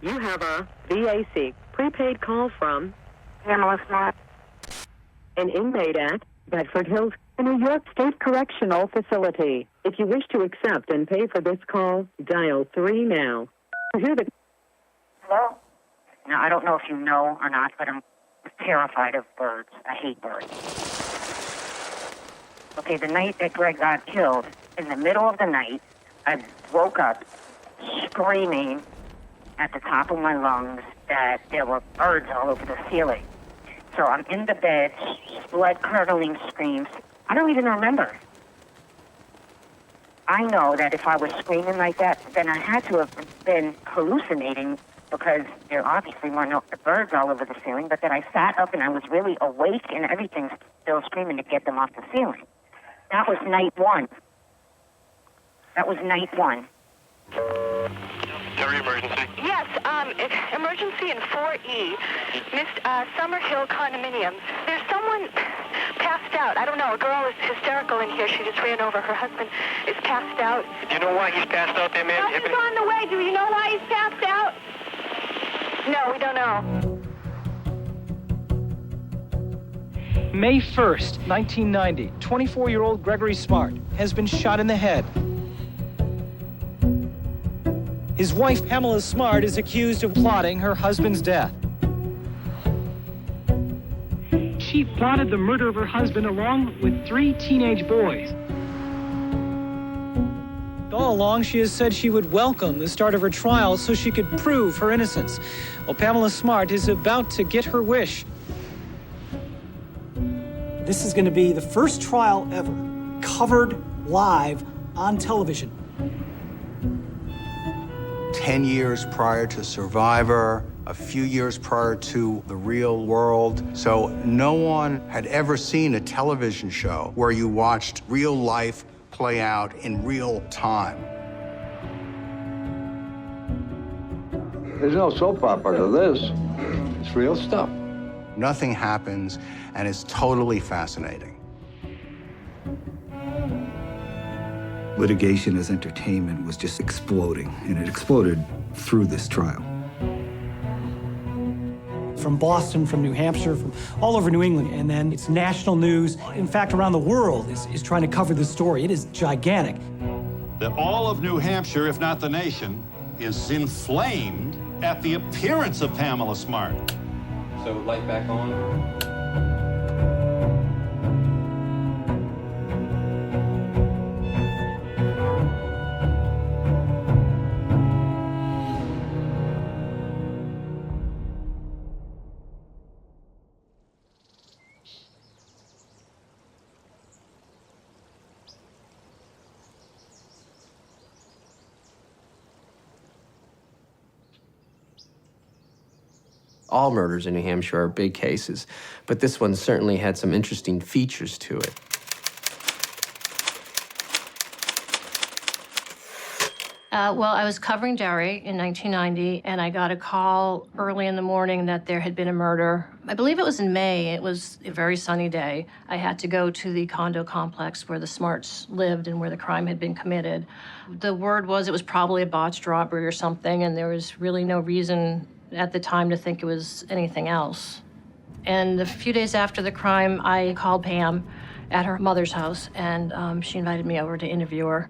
You have a VAC prepaid call from Pamela Smart. an inmate at Bedford Hills, a New York State Correctional Facility. If you wish to accept and pay for this call, dial 3 now. To hear the... Hello? Now, I don't know if you know or not, but I'm terrified of birds. I hate birds. Okay, the night that Greg got killed, in the middle of the night, I woke up screaming at the top of my lungs that there were birds all over the ceiling. So I'm in the bed, blood-curdling screams. I don't even remember. I know that if I was screaming like that, then I had to have been hallucinating because there obviously were no birds all over the ceiling, but that I sat up and I was really awake and everything's still screaming to get them off the ceiling. That was night one. That was night one. Terry, emergency. Yes, emergency in 4E, Summerhill Condominium. There's someone passed out. I don't know, a girl is hysterical in here. She just ran over. Her husband is passed out. Do you know why he's passed out there, ma'am? Nothing's on the way. Do you know why he's passed out? No, we don't know. May 1st, 1990, 24-year-old Gregory Smart has been shot in the head. His wife, Pamela Smart, is accused of plotting her husband's death. She plotted the murder of her husband along with 3 teenage boys. All along, she has said she would welcome the start of her trial so she could prove her innocence. Well, Pamela Smart is about to get her wish. This is going to be the first trial ever covered live on television. 10 years prior to Survivor, a few years prior to The Real World. So no one had ever seen a television show where you watched real life play out in real time. There's no soap opera to this. It's real stuff. Nothing happens, and it's totally fascinating. Litigation as entertainment was just exploding, and it exploded through this trial. From Boston, from New Hampshire, from all over New England, and then it's national news. In fact, around the world is trying to cover this story. It is gigantic. That all of New Hampshire, if not the nation, is inflamed at the appearance of Pamela Smart. So, light back on. All murders in New Hampshire are big cases, but this one certainly had some interesting features to it. Well, I was covering Derry in 1990, and I got a call early in the morning that there had been a murder. I believe it was in May. It was a very sunny day. I had to go to the condo complex where the Smarts lived and where the crime had been committed. The word was it was probably a botched robbery or something, and there was really no reason at the time to think it was anything else. And a few days after the crime, I called Pam at her mother's house, and she invited me over to interview her.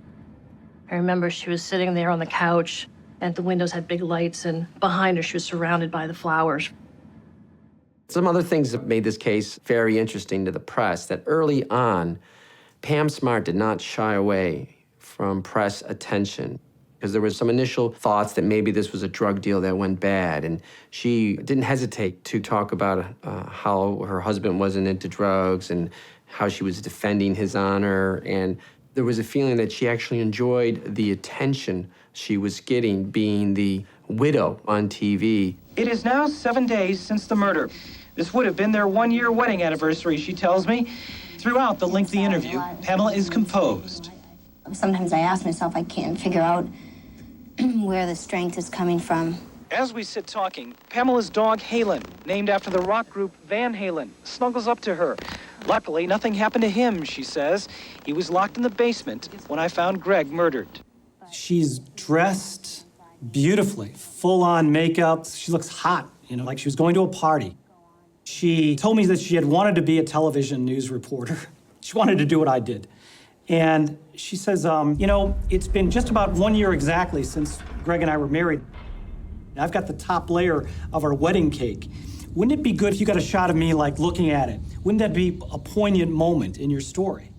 I remember she was sitting there on the couch, and the windows had big lights, and behind her she was surrounded by the flowers. Some other things that made this case very interesting to the press, that early on, Pam Smart did not shy away from press attention, because there was some initial thoughts that maybe this was a drug deal that went bad, and she didn't hesitate to talk about how her husband wasn't into drugs and how she was defending his honor, and there was a feeling that she actually enjoyed the attention she was getting being the widow on TV. It is now 7 days since the murder. This would have been their 1-year wedding anniversary, she tells me. Throughout the lengthy interview, Pamela is composed. Sometimes I ask myself, I can't figure out where the strength is coming from. As we sit talking, Pamela's dog, Halen, named after the rock group Van Halen, snuggles up to her. Luckily, nothing happened to him, she says. He was locked in the basement when I found Greg murdered. She's dressed beautifully, full-on makeup. She looks hot, like she was going to a party. She told me that she had wanted to be a television news reporter. She wanted to do what I did. And she says, it's been just about 1 year exactly since Greg and I were married. I've got the top layer of our wedding cake. Wouldn't it be good if you got a shot of me, like, looking at it? Wouldn't that be a poignant moment in your story?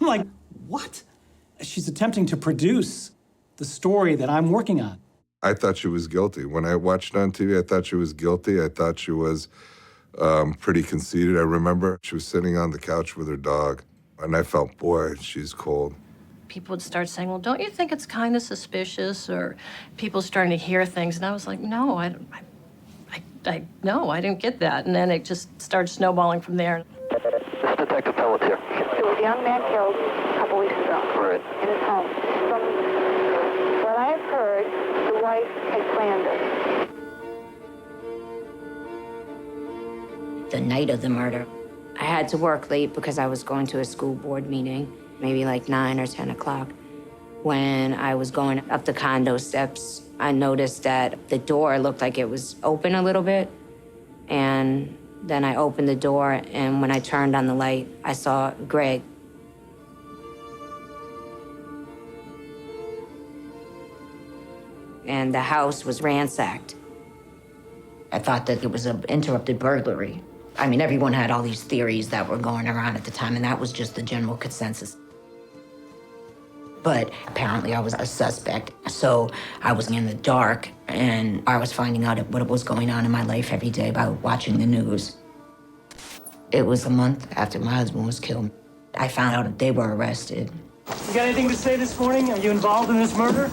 I'm like, what? She's attempting to produce the story that I'm working on. I thought she was guilty. When I watched on TV, I thought she was guilty. I thought she was pretty conceited. I remember she was sitting on the couch with her dog, and I felt, boy, she's cold. People would start saying, well, don't you think it's kind of suspicious? Or people starting to hear things. And I was like, no, no, I didn't get that. And then it just started snowballing from there. This is Detective Pelletier. There was a young man killed a couple weeks ago in his home. From what I've heard, the wife had planned it. The night of the murder, I had to work late because I was going to a school board meeting, maybe like 9 or 10 o'clock. When I was going up the condo steps, I noticed that the door looked like it was open a little bit. And then I opened the door, and when I turned on the light, I saw Greg. And the house was ransacked. I thought that it was an interrupted burglary. I mean, everyone had all these theories that were going around at the time, and that was just the general consensus. But apparently I was a suspect, so I was in the dark, and I was finding out what was going on in my life every day by watching the news. It was a month after my husband was killed. I found out that they were arrested. You got anything to say this morning? Are you involved in this murder?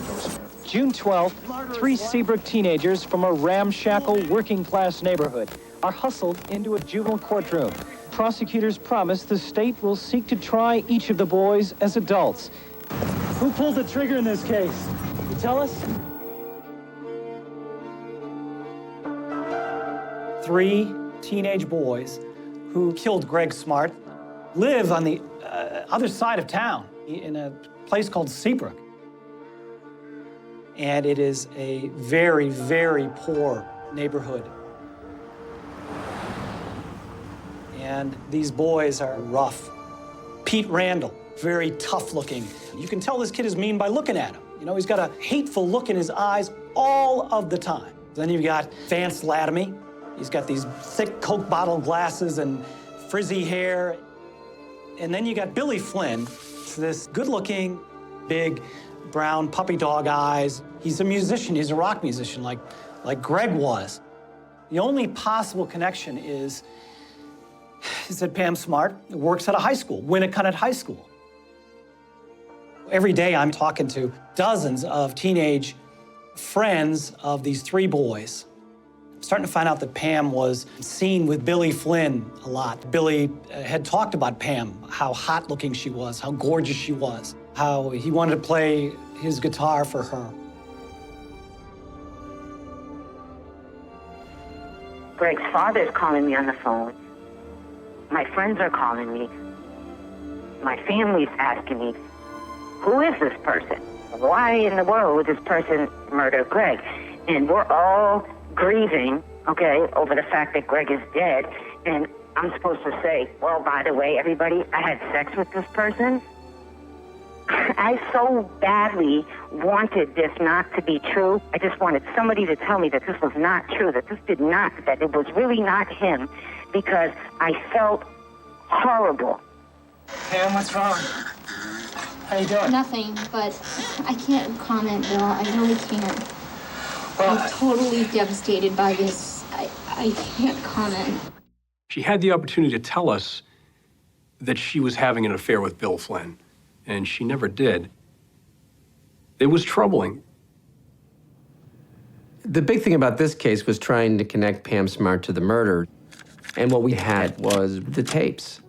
June 12th, 3 Seabrook teenagers from a ramshackle working-class neighborhood are hustled into a juvenile courtroom. Prosecutors promise the state will seek to try each of the boys as adults. Who pulled the trigger in this case? You tell us? 3 teenage boys who killed Greg Smart live on the other side of town in a place called Seabrook. And it is a very, very poor neighborhood. And these boys are rough. Pete Randall, very tough looking. You can tell this kid is mean by looking at him. He's got a hateful look in his eyes all of the time. Then you've got Vance Latomy. He's got these thick Coke bottle glasses and frizzy hair. And then you got Billy Flynn, this good-looking, big, brown puppy dog eyes. He's a musician, he's a rock musician like Greg was. The only possible connection is that Pam Smart works at a high school, Winnicott High School. Every day I'm talking to dozens of teenage friends of these 3 boys. I'm starting to find out that Pam was seen with Billy Flynn a lot. Billy had talked about Pam, how hot looking she was, how gorgeous she was, how he wanted to play his guitar for her. Greg's father's calling me on the phone. My friends are calling me. My family's asking me, who is this person? Why in the world would this person murder Greg? And we're all grieving, okay, over the fact that Greg is dead. And I'm supposed to say, well, by the way, everybody, I had sex with this person. I so badly wanted this not to be true. I just wanted somebody to tell me that this was not true, that it was really not him, because I felt horrible. Pam, what's wrong? How you doing? Nothing, but I can't comment, Bill. I really can't. Well, I'm totally devastated by this. I can't comment. She had the opportunity to tell us that she was having an affair with Bill Flynn, and she never did. It was troubling. The big thing about this case was trying to connect Pam Smart to the murder, and what we had was the tapes.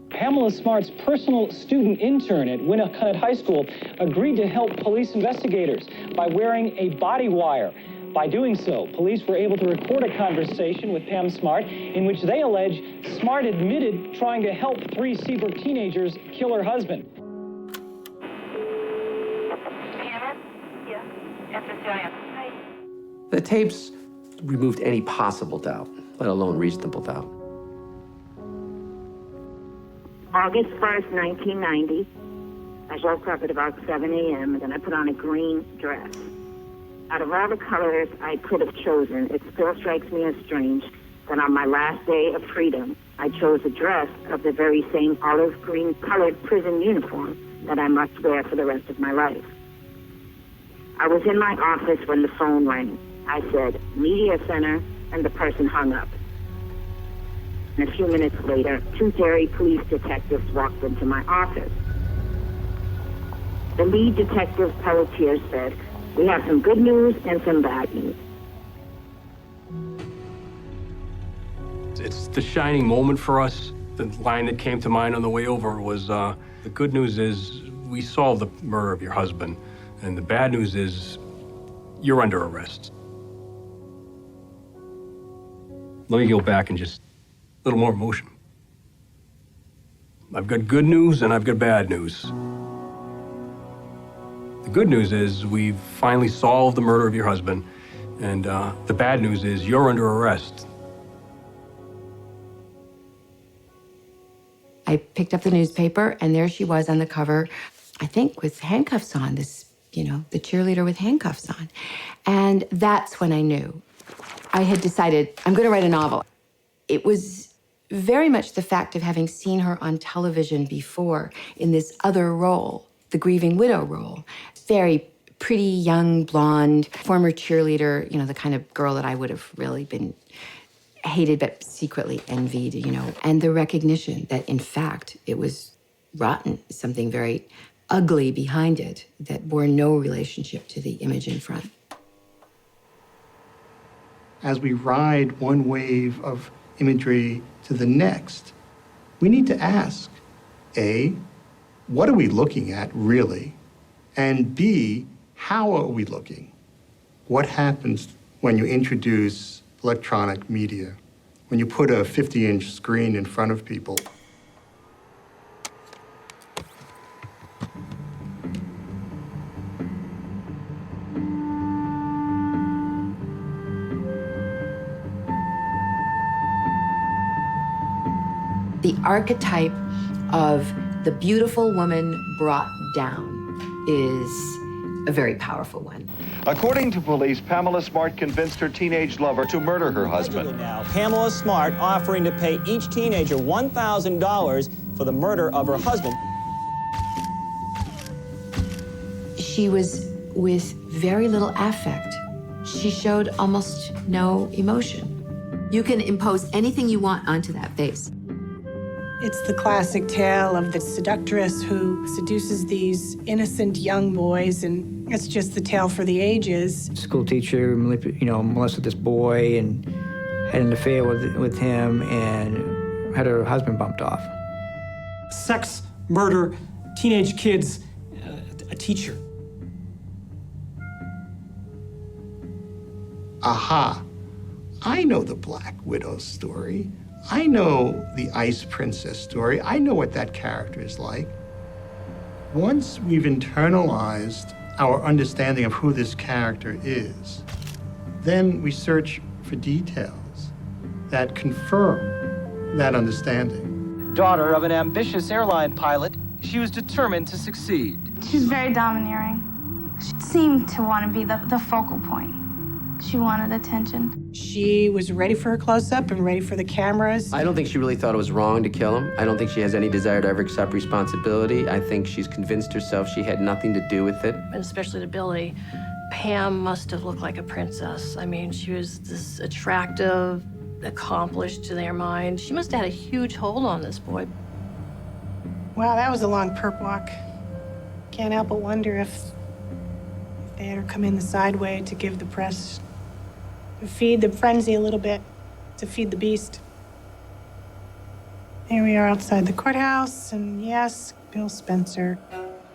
Pamela Smart's personal student intern at Winnicott High School agreed to help police investigators by wearing a body wire. By doing so, police were able to record a conversation with Pam Smart in which they allege Smart admitted trying to help 3 Seabrook teenagers kill her husband. Yes. SSIM. Hi. The tapes removed any possible doubt, let alone reasonable doubt. August 1st, 1990. I woke up at about 7 a.m. and then I put on a green dress. Out of all the colors I could have chosen, it still strikes me as strange that on my last day of freedom, I chose a dress of the very same olive green colored prison uniform that I must wear for the rest of my life. I was in my office when the phone rang. I said, Media Center, and the person hung up. And a few minutes later, two Derry police detectives walked into my office. The lead detective, Pelletier, said, we have some good news and some bad news. It's the shining moment for us. The line that came to mind on the way over was, the good news is we solved the murder of your husband, and the bad news is you're under arrest. Let me go back and just a little more emotion. I've got good news and I've got bad news. The good news is we've finally solved the murder of your husband, and the bad news is you're under arrest. I picked up the newspaper, and there she was on the cover, I think with handcuffs on, this, you know, the cheerleader with handcuffs on. And that's when I knew. I had decided, I'm going to write a novel. It was very much the fact of having seen her on television before in this other role, the grieving widow role. Very pretty, young, blonde, former cheerleader, you know, the kind of girl that I would have really been hated but secretly envied, you know. And the recognition that, in fact, it was rotten, something very ugly behind it that bore no relationship to the image in front. As we ride one wave of imagery to the next, we need to ask, A, what are we looking at, really? And B, how are we looking? What happens when you introduce electronic media, when you put a 50-inch screen in front of people? The archetype of the beautiful woman brought down is a very powerful one. According to police, Pamela Smart convinced her teenage lover to murder her husband. Now, Pamela Smart offering to pay each teenager $1,000 for the murder of her husband. She was with very little affect. She showed almost no emotion. You can impose anything you want onto that face. It's the classic tale of the seductress who seduces these innocent young boys, and it's just the tale for the ages. School teacher, molested this boy and had an affair with him and had her husband bumped off. Sex, murder, teenage kids, a teacher. Aha, I know the Black Widow story. I know the Ice Princess story. I know what that character is like. Once we've internalized our understanding of who this character is, then we search for details that confirm that understanding. Daughter of an ambitious airline pilot, she was determined to succeed. She's very domineering. She seemed to want to be the focal point. She wanted attention. She was ready for her close-up and ready for the cameras. I don't think she really thought it was wrong to kill him. I don't think she has any desire to ever accept responsibility. I think she's convinced herself she had nothing to do with it. And especially to Billy, Pam must have looked like a princess. I mean, she was this attractive, accomplished to their mind. She must have had a huge hold on this boy. Wow, that was a long perp walk. Can't help but wonder if they had her come in the side way to give the press, to feed the frenzy a little bit, to feed the beast. Here we are outside the courthouse, and yes, Bill Spencer.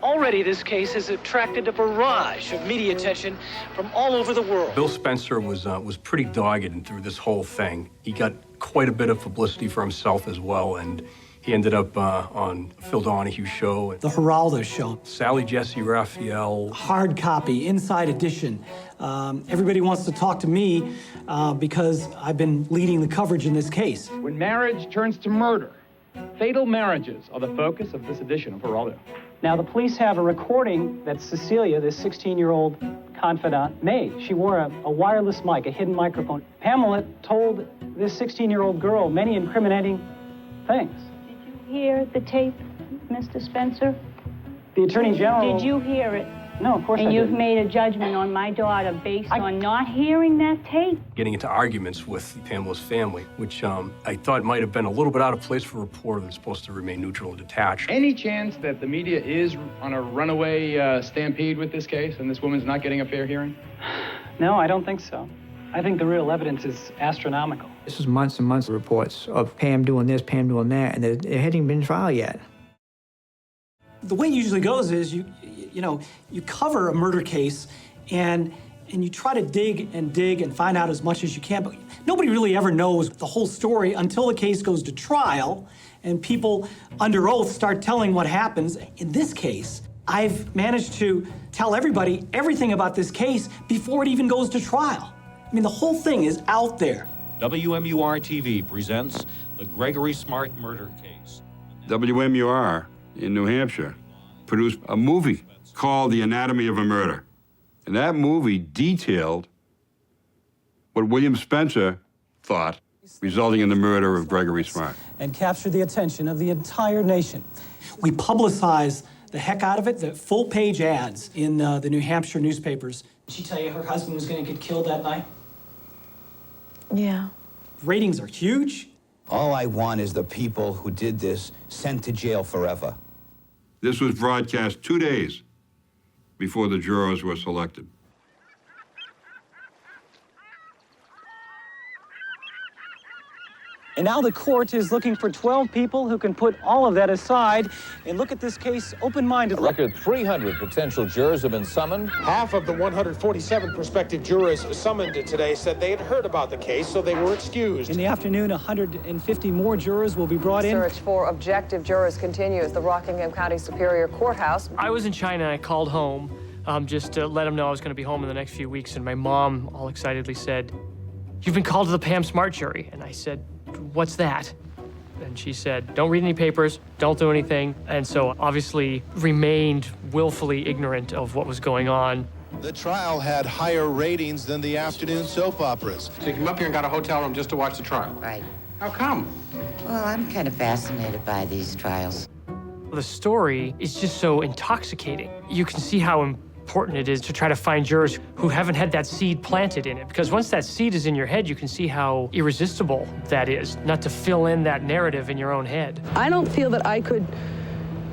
Already, this case has attracted a barrage of media attention from all over the world. Bill Spencer was pretty dogged through this whole thing. He got quite a bit of publicity for himself as well, and He ended up on Phil Donahue's show. The Geraldo Show. Sally Jesse Raphael. Hard copy, inside edition. Everybody wants to talk to me because I've been leading the coverage in this case. When marriage turns to murder, fatal marriages are the focus of this edition of Geraldo. Now, the police have a recording that Cecilia, this 16-year-old confidant, made. She wore a wireless mic, a hidden microphone. Pamela told this 16-year-old girl many incriminating things. Did you hear the tape, Mr. Spencer? The Attorney General... Did you hear it? No, of course I didn't. And you've made a judgment on my daughter based on not hearing that tape? Getting into arguments with Pamela's family, which I thought might have been a little bit out of place for a reporter that's supposed to remain neutral and detached. Any chance that the media is on a runaway stampede with this case and this woman's not getting a fair hearing? No, I don't think so. I think the real evidence is astronomical. This was months and months of reports of Pam doing this, Pam doing that, and it hadn't been trial yet. The way it usually goes is you cover a murder case and you try to dig and find out as much as you can, but nobody really ever knows the whole story until the case goes to trial and people under oath start telling what happens. In this case, I've managed to tell everybody everything about this case before it even goes to trial. I mean, the whole thing is out there. WMUR-TV presents the Gregory Smart murder case. WMUR in New Hampshire produced a movie called The Anatomy of a Murder. And that movie detailed what William Spencer thought, resulting in the murder of Gregory Smart. And captured the attention of the entire nation. We publicized the heck out of it, the full-page ads in the New Hampshire newspapers. Did she tell you her husband was going to get killed that night? Yeah. Ratings are huge. All I want is the people who did this sent to jail forever. This was broadcast 2 days before the jurors were selected. And now the court is looking for 12 people who can put all of that aside and look at this case open-mindedly. A record 300 potential jurors have been summoned. Half of the 147 prospective jurors summoned today said they had heard about the case, so they were excused. In the afternoon, 150 more jurors will be brought in. Search for objective jurors continues. The Rockingham County Superior Courthouse. I was in China and I called home just to let them know I was going to be home in the next few weeks, and my mom all excitedly said, "You've been called to the Pam Smart jury." And I said, "What's that?" And she said, "Don't read any papers, don't do anything." And so obviously remained willfully ignorant of what was going on. The trial had higher ratings than the afternoon soap operas. So you came up here and got a hotel room just to watch the trial? Right. How come? Well, I'm kind of fascinated by these trials. The story is just so intoxicating. You can see how important it is to try to find jurors who haven't had that seed planted in it, because once that seed is in your head, you can see how irresistible that is, not to fill in that narrative in your own head. I don't feel that I could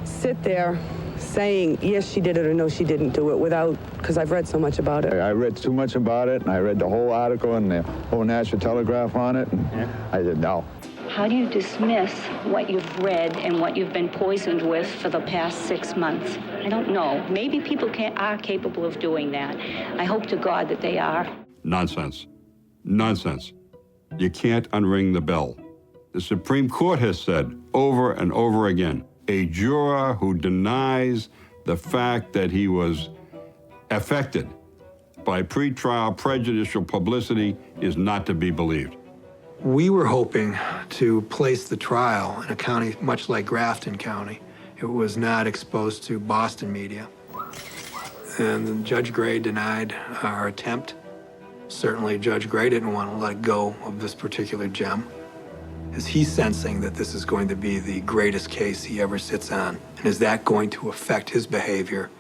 sit there saying, yes, she did it, or no, she didn't do it, without, because I've read so much about it. I read too much about it, and I read the whole article and the whole National Telegraph on it, and I said, no. How do you dismiss what you've read and what you've been poisoned with for the past 6 months? I don't know. Maybe people are capable of doing that. I hope to God that they are. Nonsense. Nonsense. You can't unring the bell. The Supreme Court has said over and over again, a juror who denies the fact that he was affected by pretrial prejudicial publicity is not to be believed. We were hoping to place the trial in a county much like Grafton County. It was not exposed to Boston media. And Judge Gray denied our attempt. Certainly Judge Gray didn't want to let go of this particular gem. Is he sensing that this is going to be the greatest case he ever sits on? And is that going to affect his behavior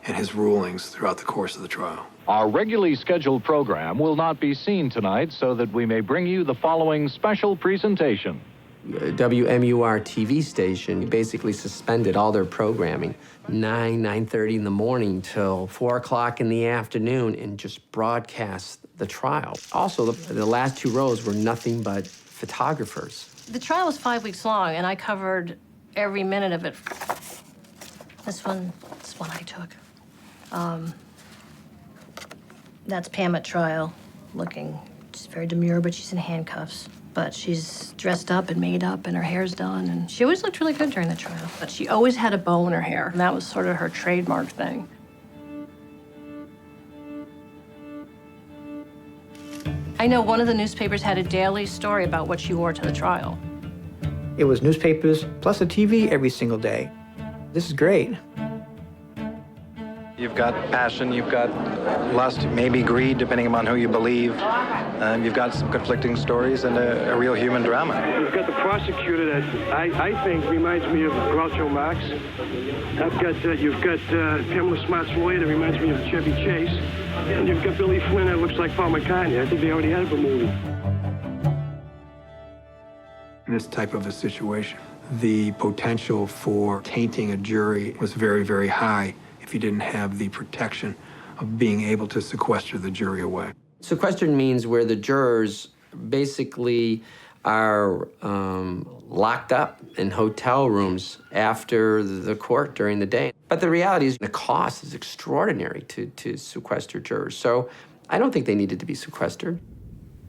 and his rulings throughout the course of the trial? Our regularly scheduled program will not be seen tonight, so that we may bring you the following special presentation. WMUR TV station basically suspended all their programming, 9:30 in the morning till 4 o'clock in the afternoon, and just broadcast the trial. Also, the last 2 rows were nothing but photographers. The trial was 5 weeks long, and I covered every minute of it. This one I took. That's Pam at trial, looking just very demure, but she's in handcuffs. But she's dressed up and made up and her hair's done, and she always looked really good during the trial. But she always had a bow in her hair, and that was sort of her trademark thing. I know one of the newspapers had a daily story about what she wore to the trial. It was newspapers plus a TV every single day. This is great. You've got passion, you've got lust, maybe greed, depending upon who you believe. You've got some conflicting stories and a real human drama. You've got the prosecutor that I think reminds me of Groucho Marx. You've got Pamela Smart's lawyer that reminds me of Chevy Chase. And you've got Billy Flynn that looks like Paul McCartney. I think they already had a movie. In this type of a situation, the potential for tainting a jury was very, very high if you didn't have the protection of being able to sequester the jury away. Sequestered means where the jurors basically are locked up in hotel rooms after the court during the day. But the reality is the cost is extraordinary to sequester jurors. So I don't think they needed to be sequestered.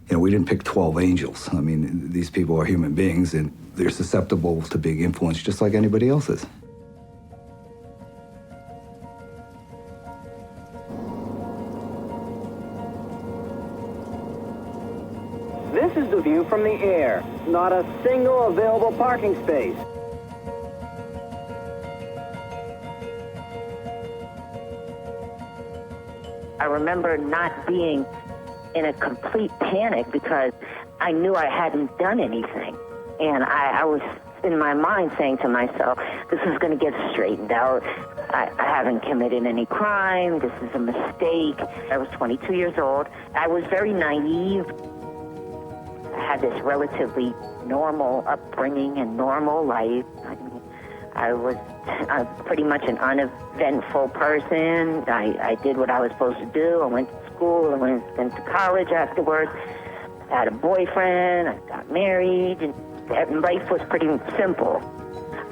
You know, we didn't pick 12 angels. I mean, these people are human beings, and they're susceptible to being influenced just like anybody else is. This is the view from the air. Not a single available parking space. I remember not being in a complete panic because I knew I hadn't done anything. And I was in my mind saying to myself, this is going to get straightened out. I haven't committed any crime. This is a mistake. I was 22 years old. I was very naive. I had this relatively normal upbringing and normal life. I mean, I was pretty much an uneventful person. I did what I was supposed to do. I went to school. I went to college afterwards. I had a boyfriend. I got married. And life was pretty simple.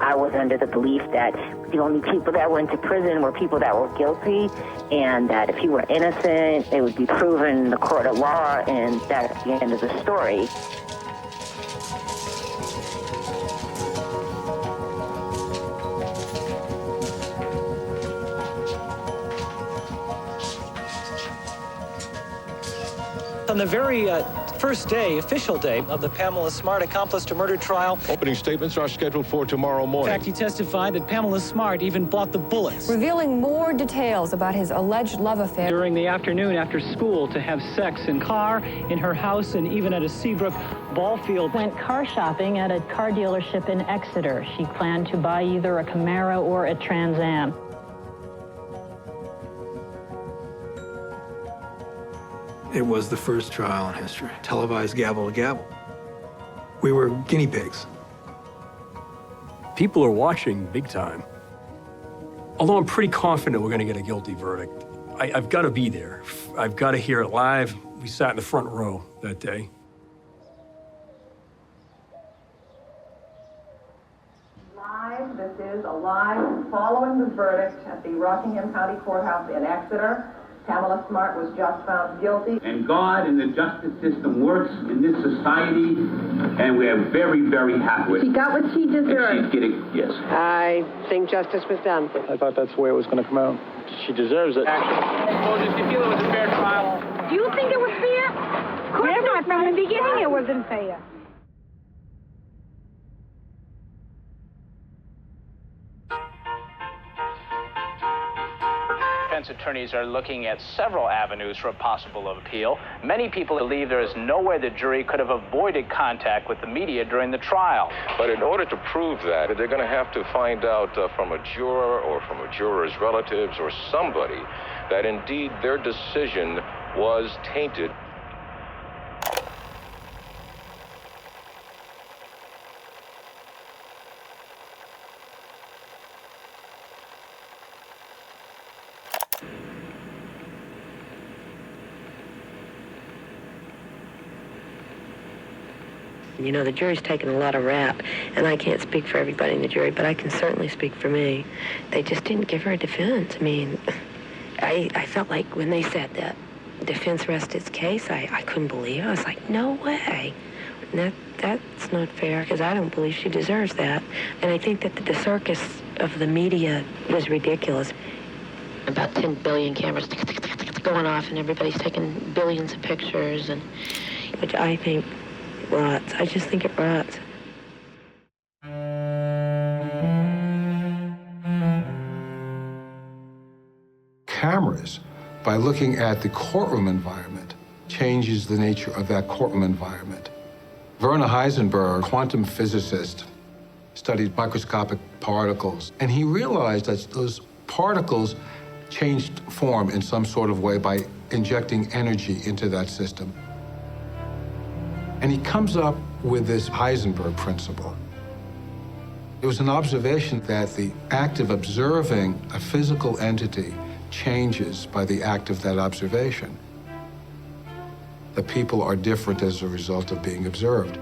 I was under the belief that the only people that went to prison were people that were guilty, and that if you were innocent, it would be proven in the court of law, and that's the end of the story. On the very first day, official day, of the Pamela Smart accomplice to murder trial. Opening statements are scheduled for tomorrow morning. In fact, he testified that Pamela Smart even bought the bullets. Revealing more details about his alleged love affair. During the afternoon after school to have sex in car, in her house, and even at a Seabrook ball field. Went car shopping at a car dealership in Exeter. She planned to buy either a Camaro or a Trans Am. It was the first trial in history, televised gavel to gavel. We were guinea pigs. People are watching big time. Although I'm pretty confident we're going to get a guilty verdict, I've got to be there. I've got to hear it live. We sat in the front row that day. Live, this is a live following the verdict at the Rockingham County Courthouse in Exeter. Pamela Smart was just found guilty. And God and the justice system works in this society, and we are very, very happy with it. She got what she deserved. She's getting, yes. I think justice was done. I thought that's the way it was going to come out. She deserves it. Soldiers, do you feel it was a fair trial? Do you think it was fair? Of course not. From the beginning, it wasn't fair. Defense attorneys are looking at several avenues for a possible appeal. Many people believe there is no way the jury could have avoided contact with the media during the trial. But in order to prove that, they're going to have to find out from a juror or from a juror's relatives or somebody that indeed their decision was tainted. You know, the jury's taken a lot of rap, and I can't speak for everybody in the jury, but I can certainly speak for me. They just didn't give her a defense. I mean, I felt like when they said that defense rests its case, I couldn't believe it. I was like, no way. That's not fair, because I don't believe she deserves that. And I think that the circus of the media was ridiculous. About 10 billion cameras going off, and everybody's taking billions of pictures, and which I think rots. I just think it rots. Cameras, by looking at the courtroom environment, changes the nature of that courtroom environment. Werner Heisenberg, quantum physicist, studied microscopic particles, and he realized that those particles changed form in some sort of way by injecting energy into that system. And he comes up with this Heisenberg principle. It was an observation that the act of observing a physical entity changes by the act of that observation. The people are different as a result of being observed.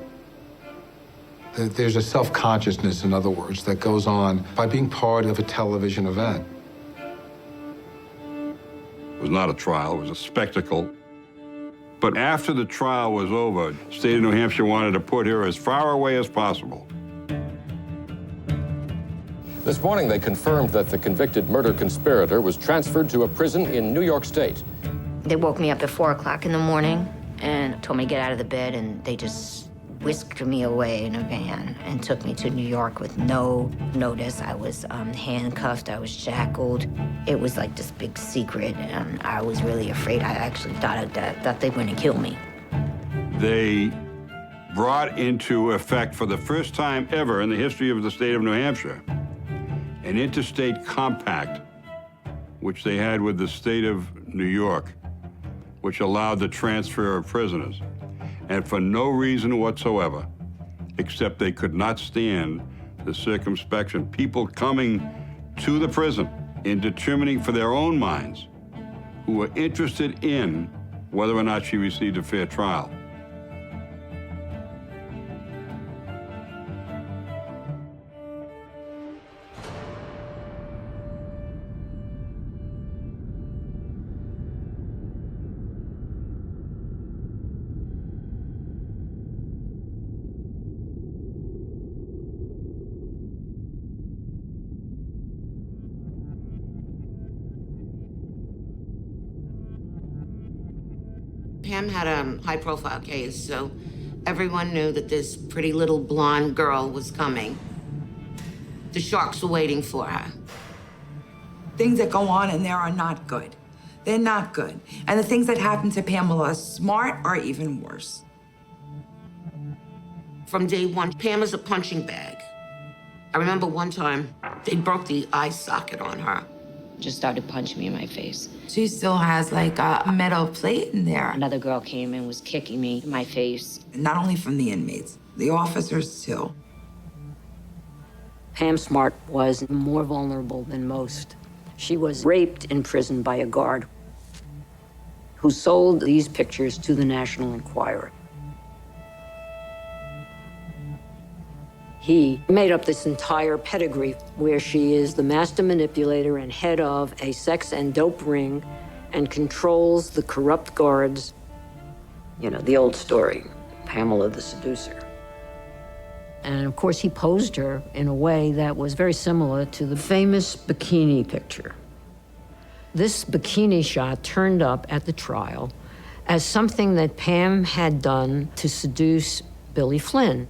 There's a self-consciousness, in other words, that goes on by being part of a television event. It was not a trial, it was a spectacle. But after the trial was over, the state of New Hampshire wanted to put her as far away as possible. This morning, they confirmed that the convicted murder conspirator was transferred to a prison in New York State. They woke me up at 4 o'clock in the morning and told me to get out of the bed, and they just whisked me away in a van and took me to New York with no notice. I was handcuffed, I was shackled. It was like this big secret, and I was really afraid. I actually thought that they were gonna kill me. They brought into effect, for the first time ever in the history of the state of New Hampshire, an interstate compact, which they had with the state of New York, which allowed the transfer of prisoners. And for no reason whatsoever, except they could not stand the circumspection, people coming to the prison in determining for their own minds, who were interested in whether or not she received a fair trial. Pam had a high-profile case, so everyone knew that this pretty little blonde girl was coming. The sharks were waiting for her. Things that go on in there are not good. They're not good. And the things that happened to Pamela Smart are even worse. From day one, Pam was a punching bag. I remember one time, they broke the eye socket on her. Just started punching me in my face. She still has like a metal plate in there. Another girl came and was kicking me in my face. Not only from the inmates, the officers too. Pam Smart was more vulnerable than most. She was raped in prison by a guard who sold these pictures to the National Enquirer. He made up this entire pedigree where she is the master manipulator and head of a sex and dope ring and controls the corrupt guards. You know, the old story, Pamela the seducer. And of course, he posed her in a way that was very similar to the famous bikini picture. This bikini shot turned up at the trial as something that Pam had done to seduce Billy Flynn.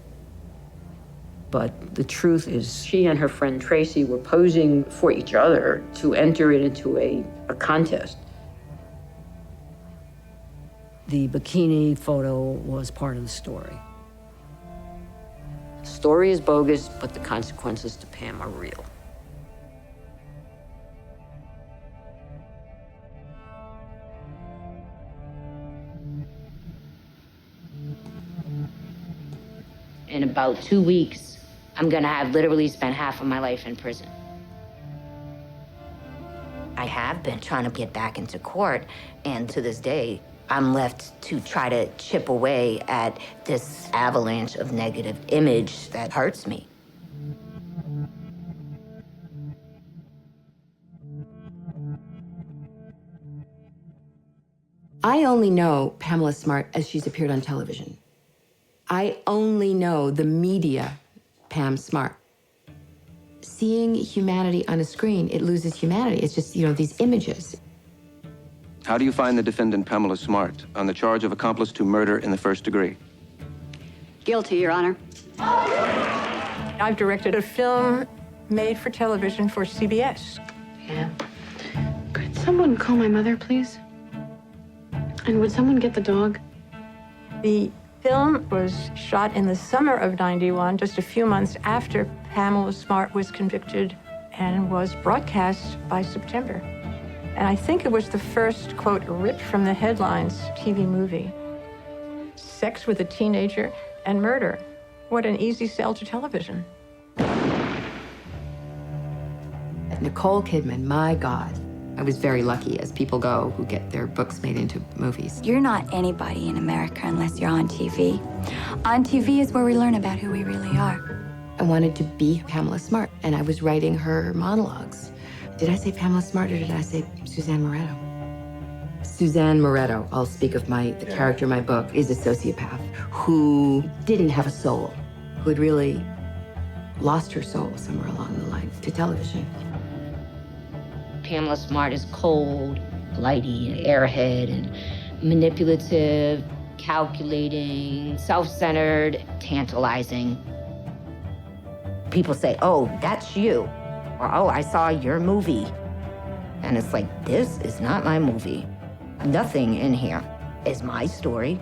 But the truth is, she and her friend Tracy were posing for each other to enter it into a contest. The bikini photo was part of the story. The story is bogus, but the consequences to Pam are real. In about 2 weeks, I'm gonna have literally spent half of my life in prison. I have been trying to get back into court, and to this day, I'm left to try to chip away at this avalanche of negative image that hurts me. I only know Pamela Smart as she's appeared on television. I only know the media, Pam Smart. Seeing humanity on a screen, it loses humanity. It's just, these images. How do you find the defendant, Pamela Smart, on the charge of accomplice to murder in the first degree? Guilty, Your Honor. I've directed a film made for television for CBS. Yeah. Could someone call my mother, please? And would someone get the dog? The film was shot in the summer of '91, just a few months after Pamela Smart was convicted, and was broadcast by September. And I think it was the first, quote, ripped from the headlines TV movie. Sex with a teenager and murder. What an easy sell to television. Nicole Kidman, my God. I was very lucky, as people go, who get their books made into movies. You're not anybody in America unless you're on TV. On TV is where we learn about who we really are. I wanted to be Pamela Smart, and I was writing her monologues. Did I say Pamela Smart, or did I say Suzanne Moretto? Suzanne Moretto, I'll speak of the character in my book, is a sociopath who didn't have a soul, who had really lost her soul somewhere along the line to television. Pamela Smart is cold, flighty, and airhead, and manipulative, calculating, self-centered, tantalizing. People say, oh, that's you. Or, oh, I saw your movie. And it's like, this is not my movie. Nothing in here is my story.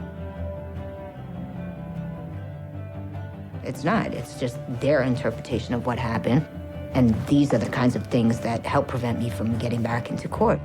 It's not. It's just their interpretation of what happened. And these are the kinds of things that help prevent me from getting back into court.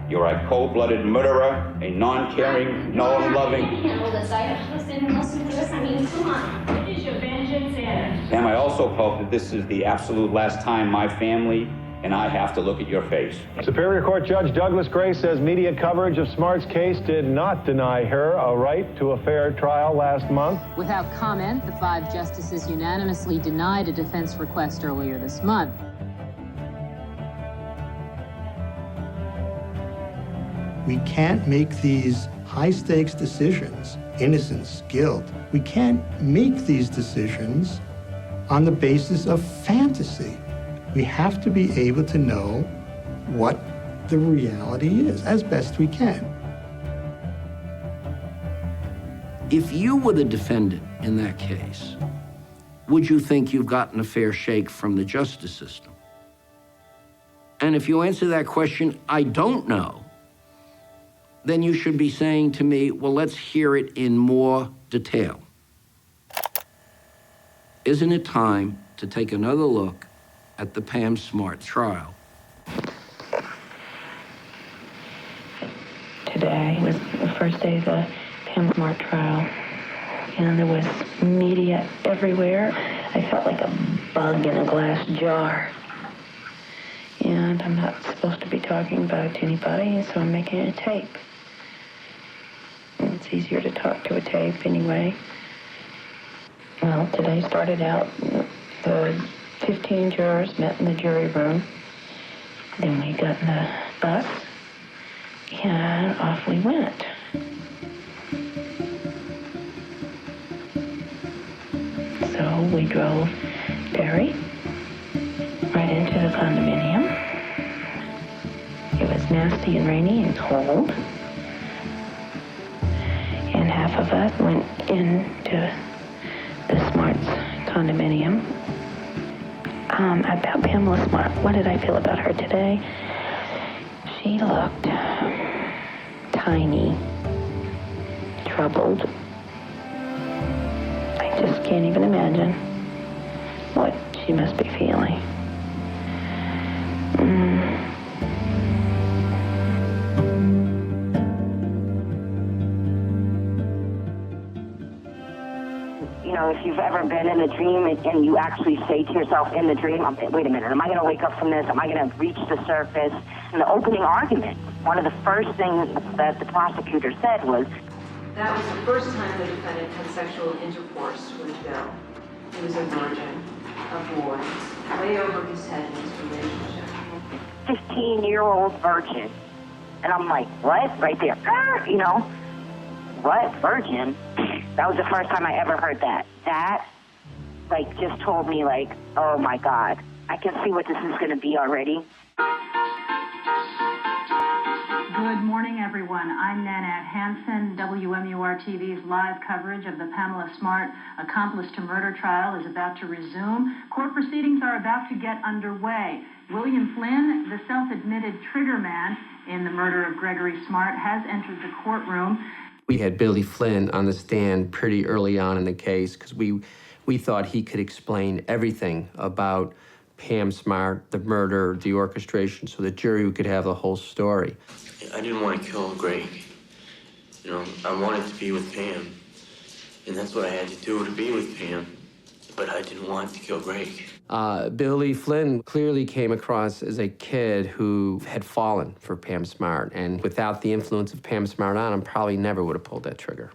You're a cold-blooded murderer, a non-caring, non-loving. I can't handle this. I have to listen and listen to this. I mean, come on. It is your vengeance, Anna. Pam, I also hope that this is the absolute last time my family and I have to look at your face. Superior Court Judge Douglas Gray says media coverage of Smart's case did not deny her a right to a fair trial last month. Without comment, the 5 justices unanimously denied a defense request earlier this month. We can't make these high-stakes decisions, innocence, guilt. We can't make these decisions on the basis of fantasy. We have to be able to know what the reality is as best we can. If you were the defendant in that case, would you think you've gotten a fair shake from the justice system? And if you answer that question, I don't know, then you should be saying to me, well, let's hear it in more detail. Isn't it time to take another look at the Pam Smart trial? Today was the first day of the Pam Smart trial, and there was media everywhere. I felt like a bug in a glass jar. And I'm not supposed to be talking about it to anybody, so I'm making a tape. And it's easier to talk to a tape anyway. Well, today started out, the 15 jurors met in the jury room. Then we got in the bus, and off we went. So we drove Barry right into the condominium. It was nasty and rainy and cold. And half of us went into the Smart's condominium. About Pamela Smart, what did I feel about her today? She looked tiny, troubled. I just can't even imagine what she must be feeling. You know, if you've ever been in a dream and you actually say to yourself in the dream, wait a minute, am I going to wake up from this? Am I going to reach the surface? In the opening argument, one of the first things that the prosecutor said was, that was the first time the defendant had sexual intercourse with Bill. He was a virgin, a boy, way over his head in his relationship. 15-year-old virgin. And I'm like, what? Right there. You know, what? Virgin? That was the first time I ever heard that. That, like, just told me, like, oh my God, I can see what this is going to be already. Good morning, everyone. I'm Nanette Hansen. WMUR-TV's live coverage of the Pamela Smart accomplice to murder trial is about to resume. Court proceedings are about to get underway. William Flynn, the self-admitted trigger man in the murder of Gregory Smart, has entered the courtroom. We had Billy Flynn on the stand pretty early on in the case because we thought he could explain everything about Pam Smart, the murder, the orchestration, so the jury could have the whole story. I didn't want to kill Greg. You know, I wanted to be with Pam, and that's what I had to do to be with Pam, but I didn't want to kill Greg. Billy Flynn clearly came across as a kid who had fallen for Pam Smart, and without the influence of Pam Smart on him, probably never would have pulled that trigger.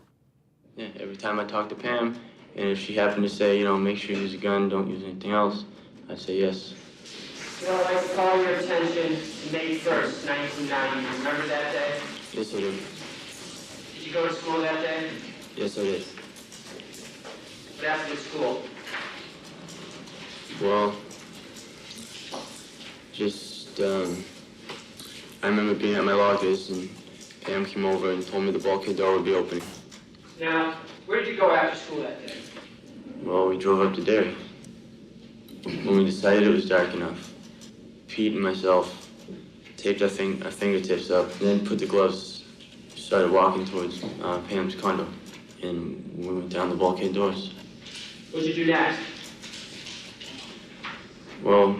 Yeah, every time I talked to Pam, and if she happened to say, you know, make sure you use a gun, don't use anything else, I'd say yes. You know, I'd like to call your attention to May 1st, 1990. Remember that day? Yes, I do. Did you go to school that day? Yes, I did. What happened at school? Well, just, I remember being at my lockers, and Pam came over and told me the bulkhead door would be opening. Now, where did you go after school that day? Well, we drove up to Derry. When we decided it was dark enough, Pete and myself taped our fingertips up, and then put the gloves, started walking towards Pam's condo, and we went down the bulkhead doors. What did you do next? Well,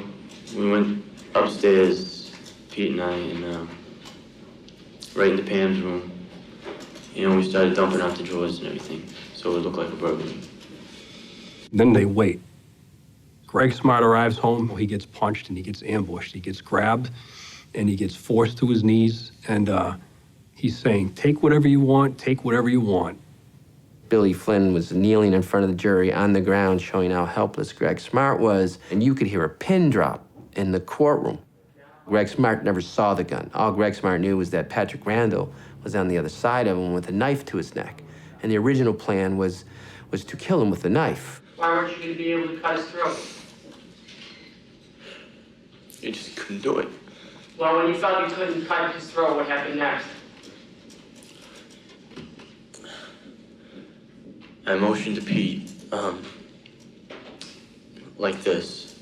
we went upstairs, Pete and I, and right into Pam's room. You know, we started dumping out the drawers and everything, so it would look like a burglary. Then they wait. Greg Smart arrives home, he gets punched and he gets ambushed. He gets grabbed and he gets forced to his knees, and he's saying, take whatever you want, take whatever you want. Billy Flynn was kneeling in front of the jury on the ground showing how helpless Greg Smart was, and you could hear a pin drop in the courtroom. Greg Smart never saw the gun. All Greg Smart knew was that Patrick Randall was on the other side of him with a knife to his neck, and the original plan was to kill him with the knife. Why weren't you going to be able to cut his throat? You just couldn't do it. Well, when you felt you couldn't cut his throat, what happened next? I motioned to Pete, like this,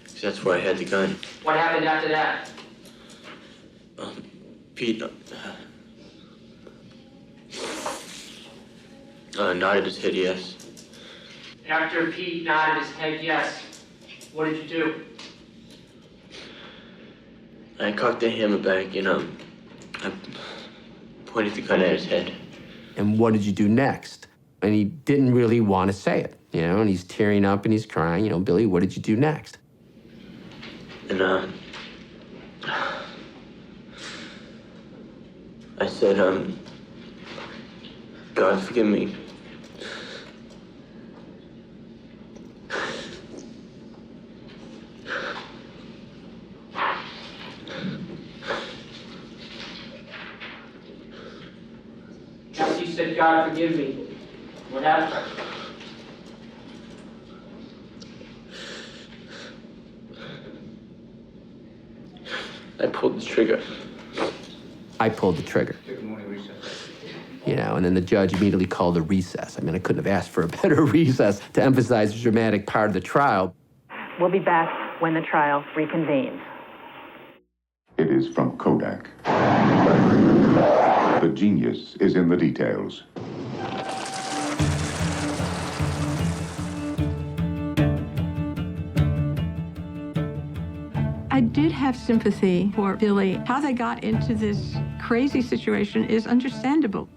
because that's where I had the gun. What happened after that? Pete nodded his head yes. After Pete nodded his head yes, what did you do? I cocked the hammer back and I pointed the gun at his head. And what did you do next? And he didn't really want to say it, you know, and he's tearing up and he's crying, you know, Billy, what did you do next? And I said, God forgive me. After you said, God forgive me, what happened? I pulled the trigger. I pulled the trigger. You know, and then the judge immediately called a recess. I mean, I couldn't have asked for a better recess to emphasize the dramatic part of the trial. We'll be back when the trial reconvenes. It is from Kodak. The genius is in the details. I did have sympathy for Billy. How they got into this crazy situation is understandable.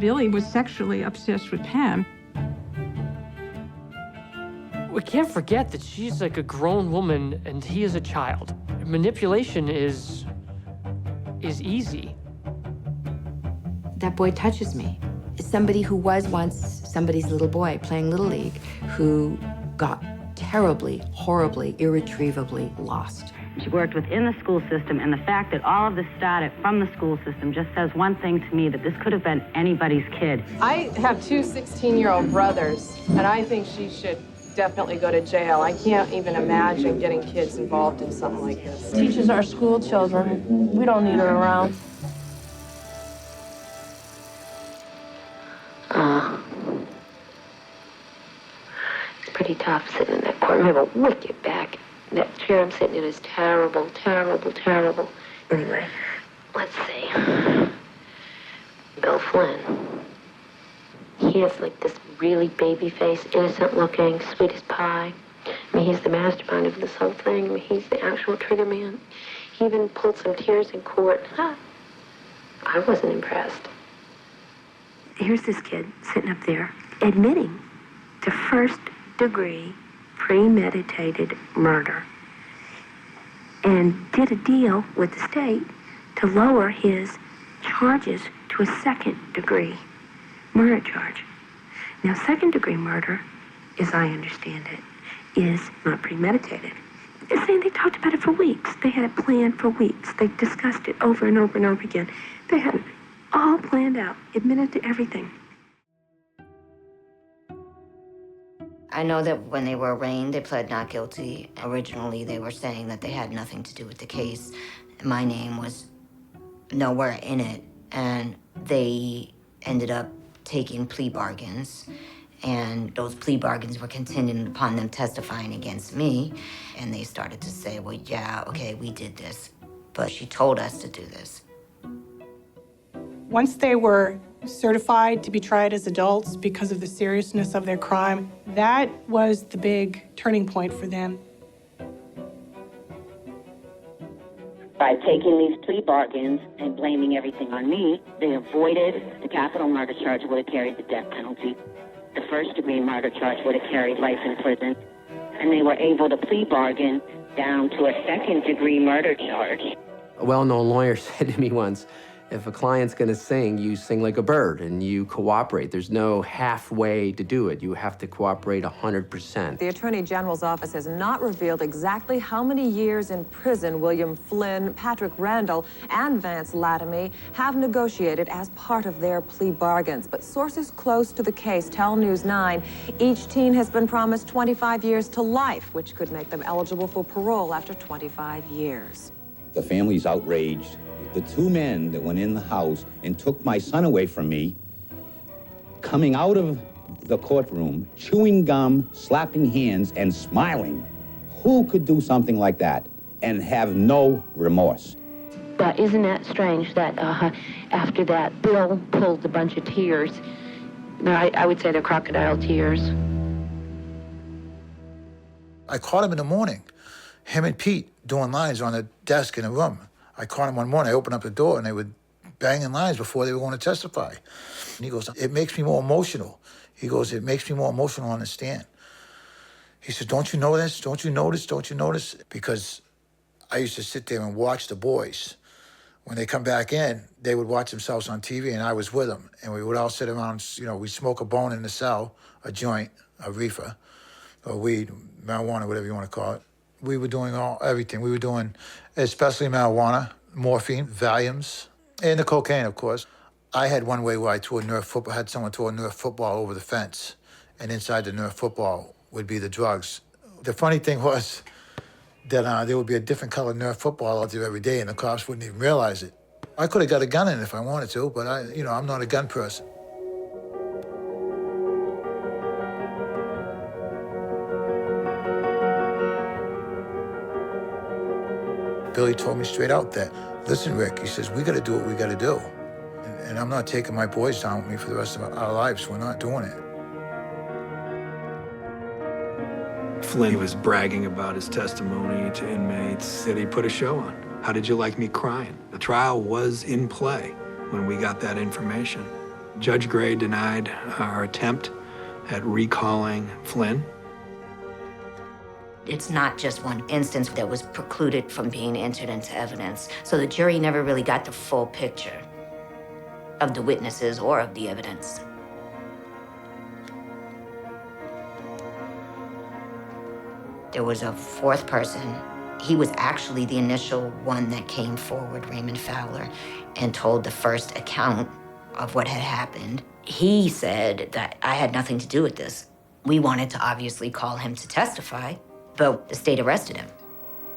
Billy was sexually obsessed with Pam. We can't forget that she's like a grown woman and he is a child. Manipulation is easy. That boy touches me. Somebody who was once somebody's little boy playing Little League who got terribly, horribly, irretrievably lost. She worked within the school system, and the fact that all of this started from the school system just says one thing to me, that this could have been anybody's kid. I have two 16-year-old brothers, and I think she should definitely go to jail. I can't even imagine getting kids involved in something like this. Teaches our school children. We don't need her around. It's pretty tough sitting in that corner. I have a wicked back. That chair I'm sitting in is terrible, terrible, terrible. Anyway, let's see. Bill Flynn. He has like this really baby face, innocent looking, sweet as pie. I mean, he's the mastermind of this whole thing. I mean, he's the actual trigger man. He even pulled some tears in court. I wasn't impressed. Here's this kid sitting up there admitting to first-degree premeditated murder and did a deal with the state to lower his charges to a second-degree murder charge. Now, second-degree murder, as I understand it, is not premeditated. They're saying they talked about it for weeks. They had it planned for weeks. They discussed it over and over and over again. They had it all planned out, admitted to everything. I know that when they were arraigned, they pled not guilty. Originally, they were saying that they had nothing to do with the case. My name was nowhere in it, and they ended up taking plea bargains, and those plea bargains were contingent upon them testifying against me, and they started to say, well, yeah, okay, we did this, but she told us to do this. Once they were certified to be tried as adults because of the seriousness of their crime, that was the big turning point for them. By taking these plea bargains and blaming everything on me, they avoided the capital murder charge would have carried the death penalty. The first-degree murder charge would have carried life in prison. And they were able to plea bargain down to a second-degree murder charge. A well-known lawyer said to me once, if a client's gonna sing, you sing like a bird and you cooperate. There's no halfway to do it. You have to cooperate 100%. The Attorney General's office has not revealed exactly how many years in prison William Flynn, Patrick Randall, and Vance Latomy have negotiated as part of their plea bargains. But sources close to the case tell News 9 each teen has been promised 25 years to life, which could make them eligible for parole after 25 years. The family's outraged. The two men that went in the house and took my son away from me, coming out of the courtroom, chewing gum, slapping hands, and smiling. Who could do something like that and have no remorse? But isn't that strange that after that, Bill pulled a bunch of tears. I would say they're crocodile tears. I caught him in the morning, him and Pete doing lines on the desk in a room. I caught him one morning, I opened up the door and they were banging lines before they were going to testify. And he goes, it makes me more emotional. He goes, it makes me more emotional on the stand. He said, don't you know this? Don't you notice? Don't you notice? Because I used to sit there and watch the boys. When they come back in, they would watch themselves on TV and I was with them. And we would all sit around, you know, we'd smoke a bone in the cell, a joint, a reefer, or weed, marijuana, whatever you want to call it. We were doing everything. We were doing especially marijuana, morphine, Valiums, and the cocaine, of course. I had one way where I had someone throw a Nerf football over the fence, and inside the Nerf football would be the drugs. The funny thing was that there would be a different color Nerf football out there every day, and the cops wouldn't even realize it. I could have got a gun in if I wanted to, but I'm not a gun person. Billy told me straight out that, listen, Rick, he says, we got to do what we got to do. And I'm not taking my boys down with me for the rest of our lives. We're not doing it. Flynn was bragging about his testimony to inmates that he put a show on. How did you like me crying? The trial was in play when we got that information. Judge Gray denied our attempt at recalling Flynn. It's not just one instance that was precluded from being entered into evidence. So the jury never really got the full picture of the witnesses or of the evidence. There was a fourth person He was actually the initial one that came forward, Raymond Fowler, and told the first account of what had happened. He said that I had nothing to do with this. We wanted to obviously call him to testify, but the state arrested him.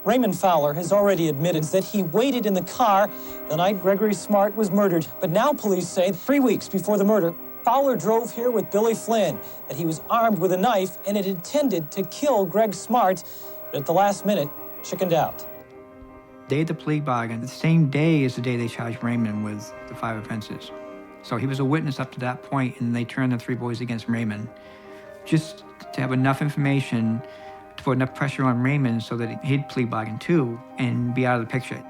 Raymond Fowler has already admitted that he waited in the car the night Gregory Smart was murdered. But now police say 3 weeks before the murder, Fowler drove here with Billy Flynn, that he was armed with a knife and had intended to kill Greg Smart, but at the last minute, chickened out. Day of the plea bargain, the same day is the day they charged Raymond with the 5 offenses. So he was a witness up to that point, and they turned the 3 boys against Raymond, just to have enough information to put enough pressure on Raymond so that he'd plea bargain too and be out of the picture.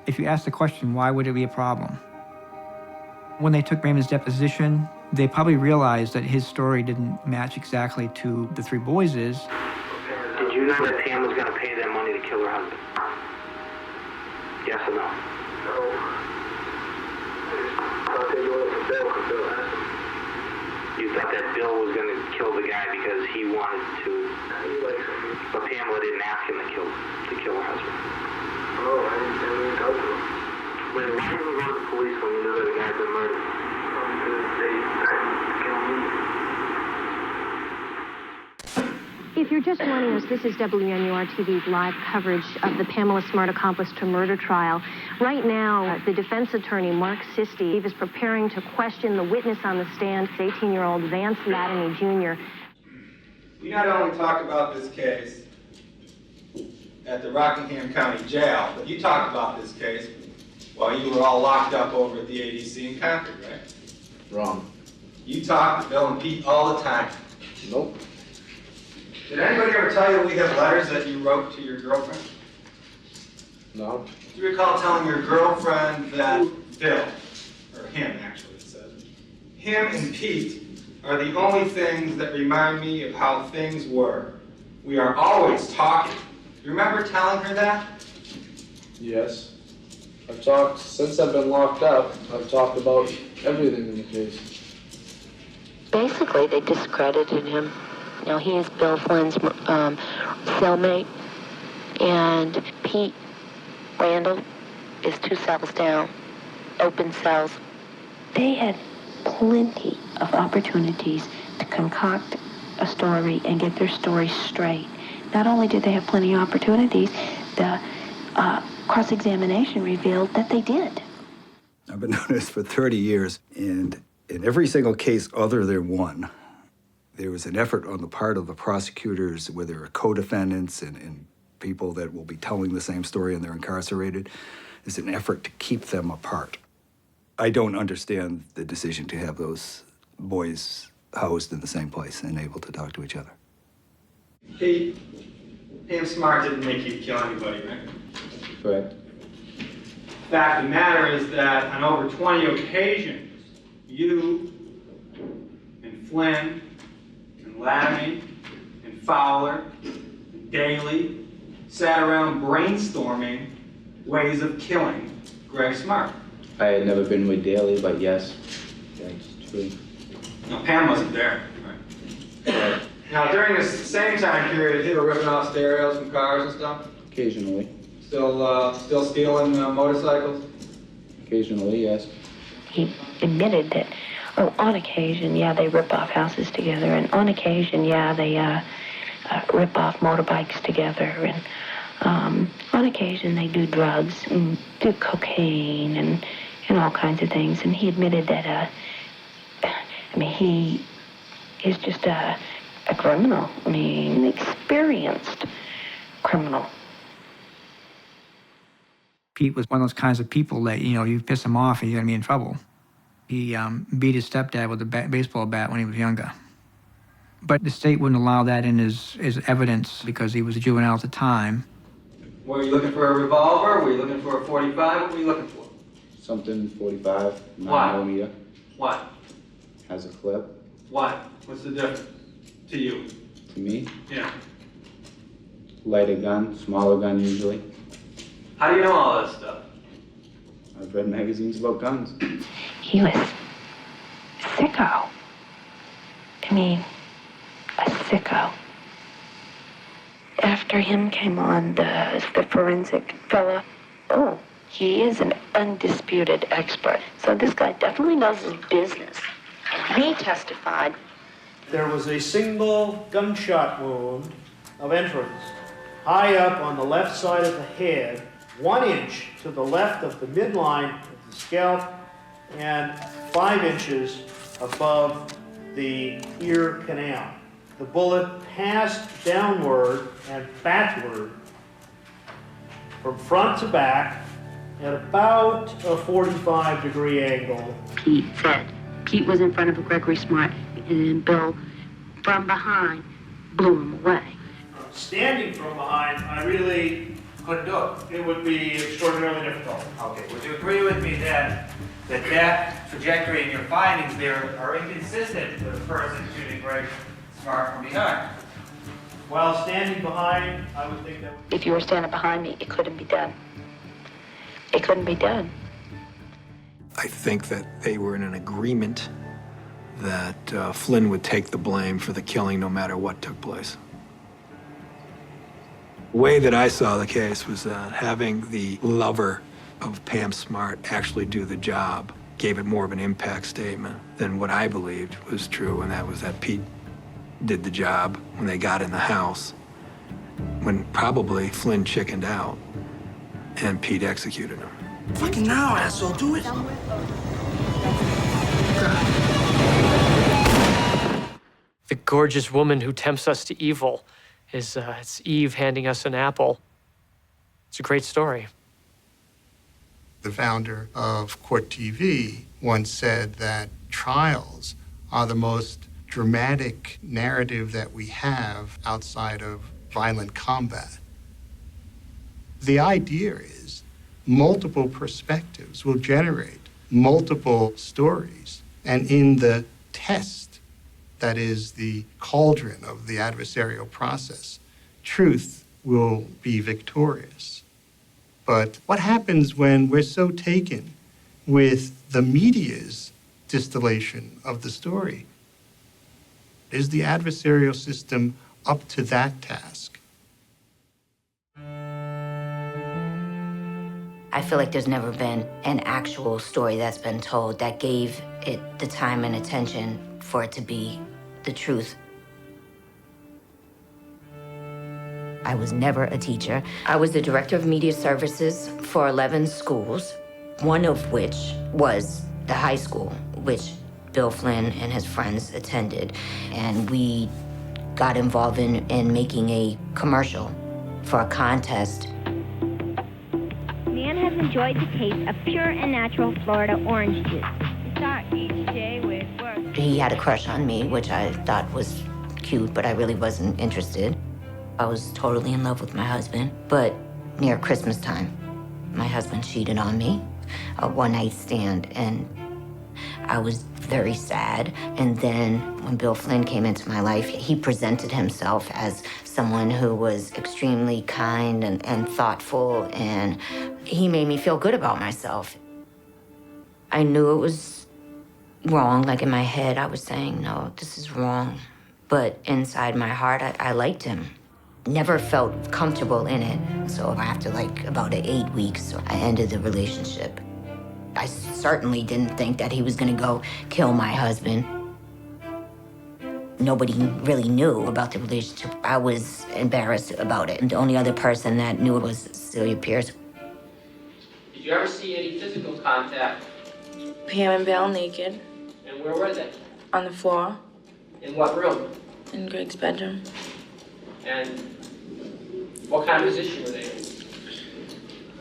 If you ask the question, why would it be a problem? When they took Raymond's deposition, they probably realized that his story didn't match exactly to the 3 boys'. Did you know that Pam was going to pay them money to kill her husband? Yes or no? No. You thought that Bill was going to kill the guy because he wanted to, but Pamela didn't ask him to kill her husband. Oh, I didn't talk to him. Why didn't you go to the police when you knew that the guy had been murdered? They threatened to kill me. If you're just joining us, this is WMUR-TV's live coverage of the Pamela Smart accomplice to murder trial. Right now, the defense attorney, Mark Sisti, is preparing to question the witness on the stand, 18-year-old Vance Latomy Jr. We not only talked about this case at the Rockingham County Jail, but you talked about this case while you were all locked up over at the ADC in Concord, right? Wrong. You talk to Bill and Pete all the time. Nope. Did anybody ever tell you we have letters that you wrote to your girlfriend? No. Do you recall telling your girlfriend that Bill, or him actually, it says, him and Pete are the only things that remind me of how things were. We are always talking. You remember telling her that? Yes. I've talked, since I've been locked up, I've talked about everything in the case. Basically, they discredited him. You know, he is Bill Flynn's cellmate, and Pete Randall is 2 cells down, open cells. They had plenty of opportunities to concoct a story and get their story straight. Not only did they have plenty of opportunities, the cross-examination revealed that they did. I've been doing this for 30 years, and in every single case other than one, there was an effort on the part of the prosecutors, where there are co-defendants and people that will be telling the same story and they're incarcerated, is an effort to keep them apart. I don't understand the decision to have those boys housed in the same place and able to talk to each other. Pete, Pam Smart didn't make you kill anybody, right? Correct. The fact of the matter is that on over 20 occasions, you and Flynn and Latomy and Fowler and Daly sat around brainstorming ways of killing Greg Smart. I had never been with Daly, but yes, that's true. Now, Pam wasn't there, right? Now, during this same time period, you were ripping off stereos from cars and stuff? Occasionally. Still stealing motorcycles? Occasionally, yes. He admitted that, on occasion, yeah, they rip off houses together, and on occasion, yeah, they rip off motorbikes together, and on occasion they do drugs and do cocaine and all kinds of things. And he admitted that, he is just a criminal. An experienced criminal. Pete was one of those kinds of people that, you piss him off and you're going to be in trouble. He beat his stepdad with a baseball bat when he was younger. But the state wouldn't allow that in as evidence because he was a juvenile at the time. Were you looking for a revolver? Were you looking for a 45? What were you looking for? Something 45, 9mm. What? Has a clip. What? What's the difference to you? To me? Yeah. Lighter gun, smaller gun usually. How do you know all that stuff? I've read magazines about guns. He was sicko. A sicko. After After him came on the forensic fella. Oh, he is an undisputed expert. So this guy definitely knows his business. And he testified. There was a single gunshot wound of entrance, high up on the left side of the head, 1 inch to the left of the midline of the scalp, and 5 inches above the ear canal. The bullet passed downward and backward from front to back at about a 45-degree angle. Pete said Pete was in front of Gregory Smart, and Bill, from behind, blew him away. Standing from behind, I really couldn't do it. It would be extraordinarily difficult. Okay, would you agree with me then that trajectory and your findings there are inconsistent with a person shooting Greg Smart from behind? While standing behind, I would think that If you were standing behind me, it couldn't be done. It couldn't be done. I think that they were in an agreement that Flynn would take the blame for the killing no matter what took place. The way that I saw the case was that having the lover of Pam Smart actually do the job gave it more of an impact statement than what I believed was true, and that was that Pete did the job when they got in the house, when probably Flynn chickened out and Pete executed him. Fucking now, asshole, do it. The gorgeous woman who tempts us to evil is it's Eve handing us an apple. It's a great story. The founder of Court TV once said that trials are the most dramatic narrative that we have outside of violent combat. The idea is multiple perspectives will generate multiple stories, and in the test that is the cauldron of the adversarial process, truth will be victorious. But what happens when we're so taken with the media's distillation of the story? Is the adversarial system up to that task? I feel like there's never been an actual story that's been told that gave it the time and attention for it to be the truth. I was never a teacher. I was the director of media services for 11 schools, one of which was the high school, which Bill Flynn and his friends attended. And we got involved in making a commercial for a contest. Man has enjoyed the taste of pure and natural Florida orange juice. Start each day with work. He had a crush on me, which I thought was cute, but I really wasn't interested. I was totally in love with my husband, but near Christmas time, my husband cheated on me, a one-night stand, and I was very sad. And then when Bill Flynn came into my life, he presented himself as someone who was extremely kind and thoughtful, and he made me feel good about myself. I knew it was wrong. Like in my head, I was saying, no, this is wrong. But inside my heart, I liked him. Never felt comfortable in it. So after like about 8 weeks, I ended the relationship. I certainly didn't think that he was gonna go kill my husband. Nobody really knew about the relationship. I was embarrassed about it. And the only other person that knew it was Cecilia Pierce. Did you ever see any physical contact? Pam and Bill naked. And where were they? On the floor. In what room? In Greg's bedroom. And what kind of position were they in?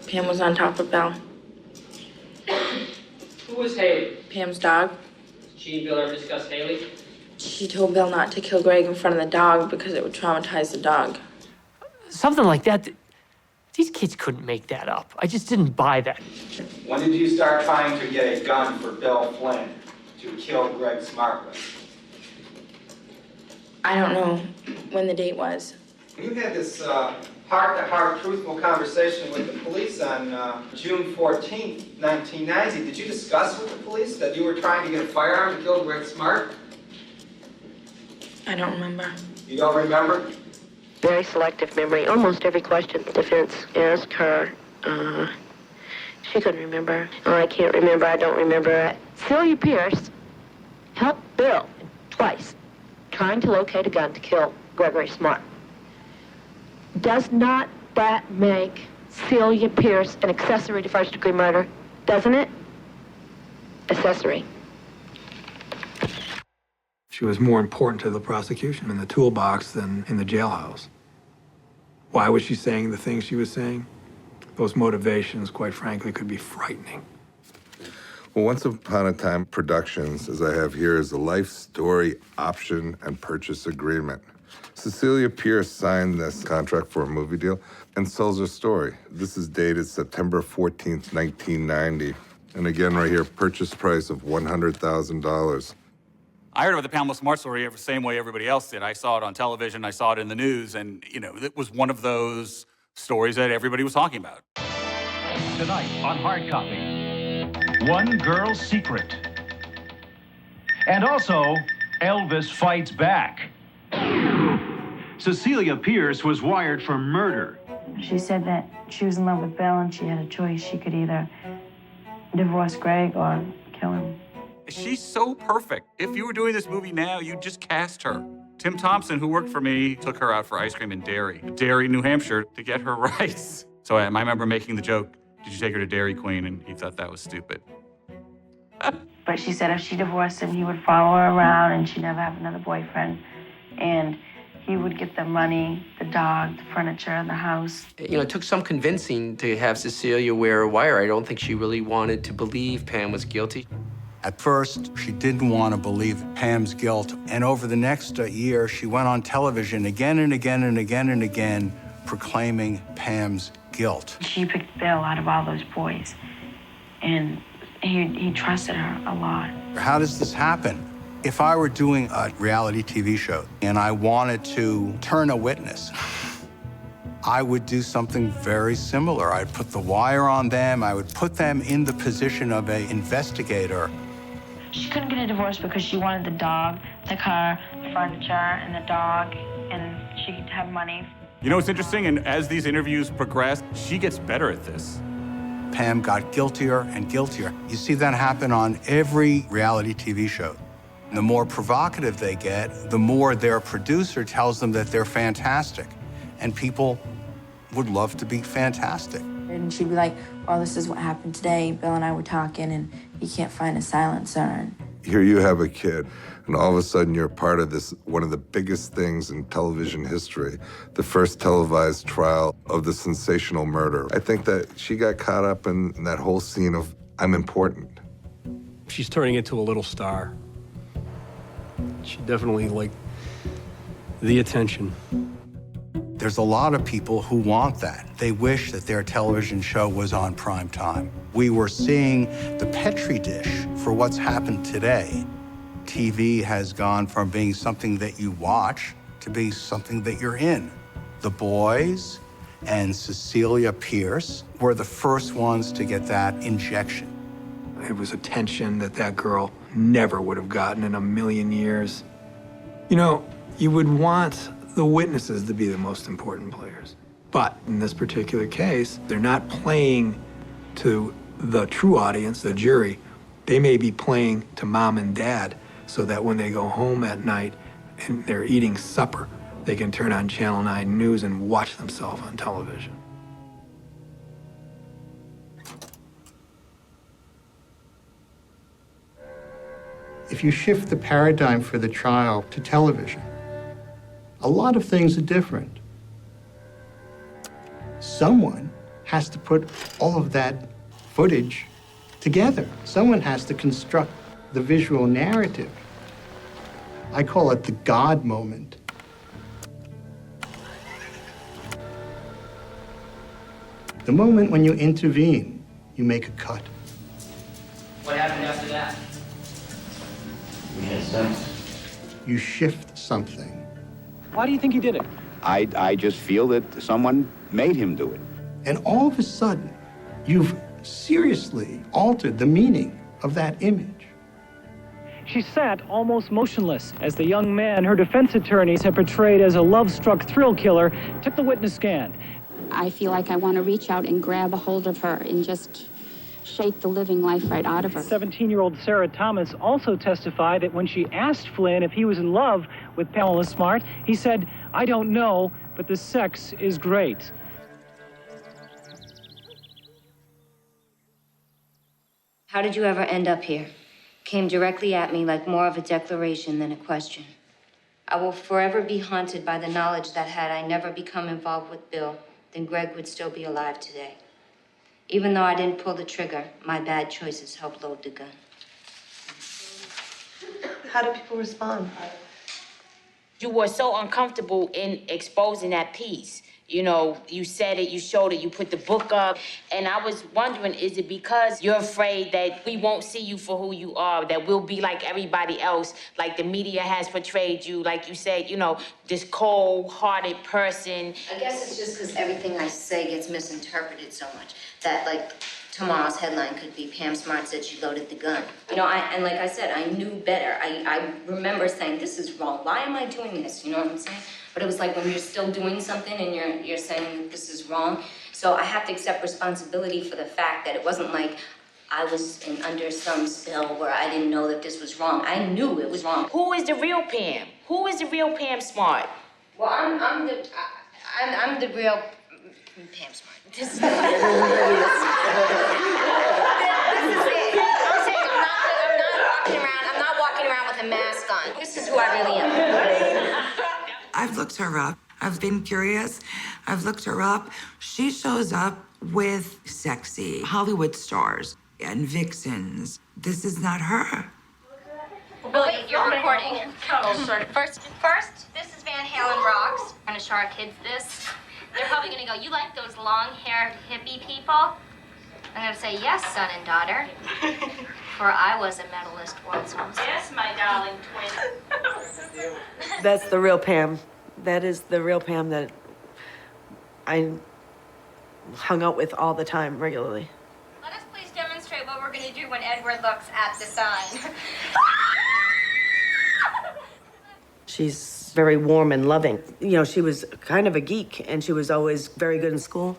Pam was on top of Bill. Who was Haley? Pam's dog. Did she and Bill ever discuss Haley? She told Bill not to kill Greg in front of the dog because it would traumatize the dog. Something like that. These kids couldn't make that up. I just didn't buy that. When did you start trying to get a gun for Bill Flynn to kill Greg Smart with? I don't know when the date was. You had this heart-to-heart truthful conversation with the police on June 14th, 1990. Did you discuss with the police that you were trying to get a firearm to kill Greg Smart? I don't remember. You don't remember? very selective memory. Almost every question the defense asked her, she couldn't remember. Oh, I can't remember, I don't remember. Cecilia Pierce helped Bill twice trying to locate a gun to kill Gregory Smart. Does not that make Cecilia Pierce an accessory to first-degree murder? Doesn't it? Accessory. She was more important to the prosecution in the toolbox than in the jailhouse. Why was she saying the things she was saying? Those motivations, quite frankly, could be frightening. Well, Once Upon a Time Productions, as I have here, is a life story option and purchase agreement. Cecilia Pierce signed this contract for a movie deal and sells her story. This is dated September 14th, 1990. And again, right here, purchase price of $100,000. I heard about the Pamela Smart story the same way everybody else did. I saw it on television, I saw it in the news, and, it was one of those stories that everybody was talking about. Tonight on Hard Copy, One Girl's Secret. And also, Elvis Fights Back. Cecilia Pierce was wired for murder. She said that she was in love with Bill and she had a choice. She could either divorce Greg or kill him. She's so perfect. If you were doing this movie now, you'd just cast her. Tim Thompson, who worked for me, took her out for ice cream in Derry, New Hampshire, to get her rights. So I remember making the joke, did you take her to Dairy Queen? And he thought that was stupid. But she said if she divorced him, he would follow her around and she'd never have another boyfriend. And he would get the money, the dog, the furniture, the house. It took some convincing to have Cecilia wear a wire. I don't think she really wanted to believe Pam was guilty. At first, she didn't want to believe Pam's guilt. And over the next year, she went on television again and again and again and again, proclaiming Pam's guilt. She picked Bill out of all those boys. And he trusted her a lot. How does this happen? If I were doing a reality TV show and I wanted to turn a witness, I would do something very similar. I'd put the wire on them. I would put them in the position of an investigator. She couldn't get a divorce because she wanted the dog, the car, the furniture, and the dog, and she could have money. What's interesting? And as these interviews progress, she gets better at this. Pam got guiltier and guiltier. You see that happen on every reality TV show. The more provocative they get, the more their producer tells them that they're fantastic. And people would love to be fantastic. And she'd be like, well, this is what happened today. Bill and I were talking, and he can't find a silencer. And Here you have a kid, and all of a sudden you're part of this, one of the biggest things in television history, the first televised trial of the sensational murder. I think that she got caught up in that whole scene of, I'm important. She's turning into a little star. She definitely liked the attention. There's a lot of people who want that. They wish that their television show was on prime time. We were seeing the Petri dish for what's happened today. TV has gone from being something that you watch to be something that you're in. The Boys and Cecilia Pierce were the first ones to get that injection. It was attention that girl never would have gotten in a million years. You would want the witnesses to be the most important players. But in this particular case, they're not playing to the true audience, the jury. They may be playing to mom and dad so that when they go home at night and they're eating supper, they can turn on Channel 9 News and watch themselves on television. If you shift the paradigm for the trial to television, a lot of things are different. Someone has to put all of that footage together. Someone has to construct the visual narrative. I call it the God moment. The moment when you intervene, you make a cut. What happened after that? We had sex. You shift something. Why do you think he did it? I just feel that someone made him do it. And all of a sudden, you've seriously altered the meaning of that image. She sat almost motionless as the young man her defense attorneys have portrayed as a love-struck thrill killer took the witness stand. I feel like I want to reach out and grab a hold of her and just shake the living life right out of her. 17-year-old Sarah Thomas also testified that when she asked Flynn if he was in love with Pamela Smart, he said, "I don't know, but the sex is great." How did you ever end up here? Came directly at me like more of a declaration than a question. I will forever be haunted by the knowledge that had I never become involved with Bill, then Greg would still be alive today. Even though I didn't pull the trigger, my bad choices helped load the gun. How do people respond? You were so uncomfortable in exposing that piece. You know, you said it, you showed it, you put the book up. And I was wondering, is it because you're afraid that we won't see you for who you are, that we'll be like everybody else, like the media has portrayed you, like you said, you know, this cold-hearted person? I guess it's just because everything I say gets misinterpreted so much that, like, tomorrow's headline could be Pam Smart said she loaded the gun. You know, and like I said, I knew better. I remember saying, this is wrong. Why am I doing this? You know what I'm saying? But it was like when you're still doing something and you're saying that this is wrong. So I have to accept responsibility for the fact that it wasn't like I was under some spell where I didn't know that this was wrong. I knew it was wrong. Who is the real Pam? Who is the real Pam Smart? Well, I'm the real Pam Smart. This is it. I'm not walking around with a mask on. This is who I really am. I've looked her up. I've been curious. I've looked her up. She shows up with sexy Hollywood stars and vixens. This is not her. Billy, you're recording. Oh, sorry. First, this is Van Halen Rocks. I'm gonna show our kids this. They're probably gonna go, you like those long-haired hippie people? I'm gonna say, yes, son and daughter. For I was a medalist once. Yes, my darling twin. That's the real Pam. That is the real Pam that I hung out with all the time, regularly. Let us please demonstrate what we're gonna do when Edward looks at the sign. She's very warm and loving. You know, she was kind of a geek, and she was always very good in school.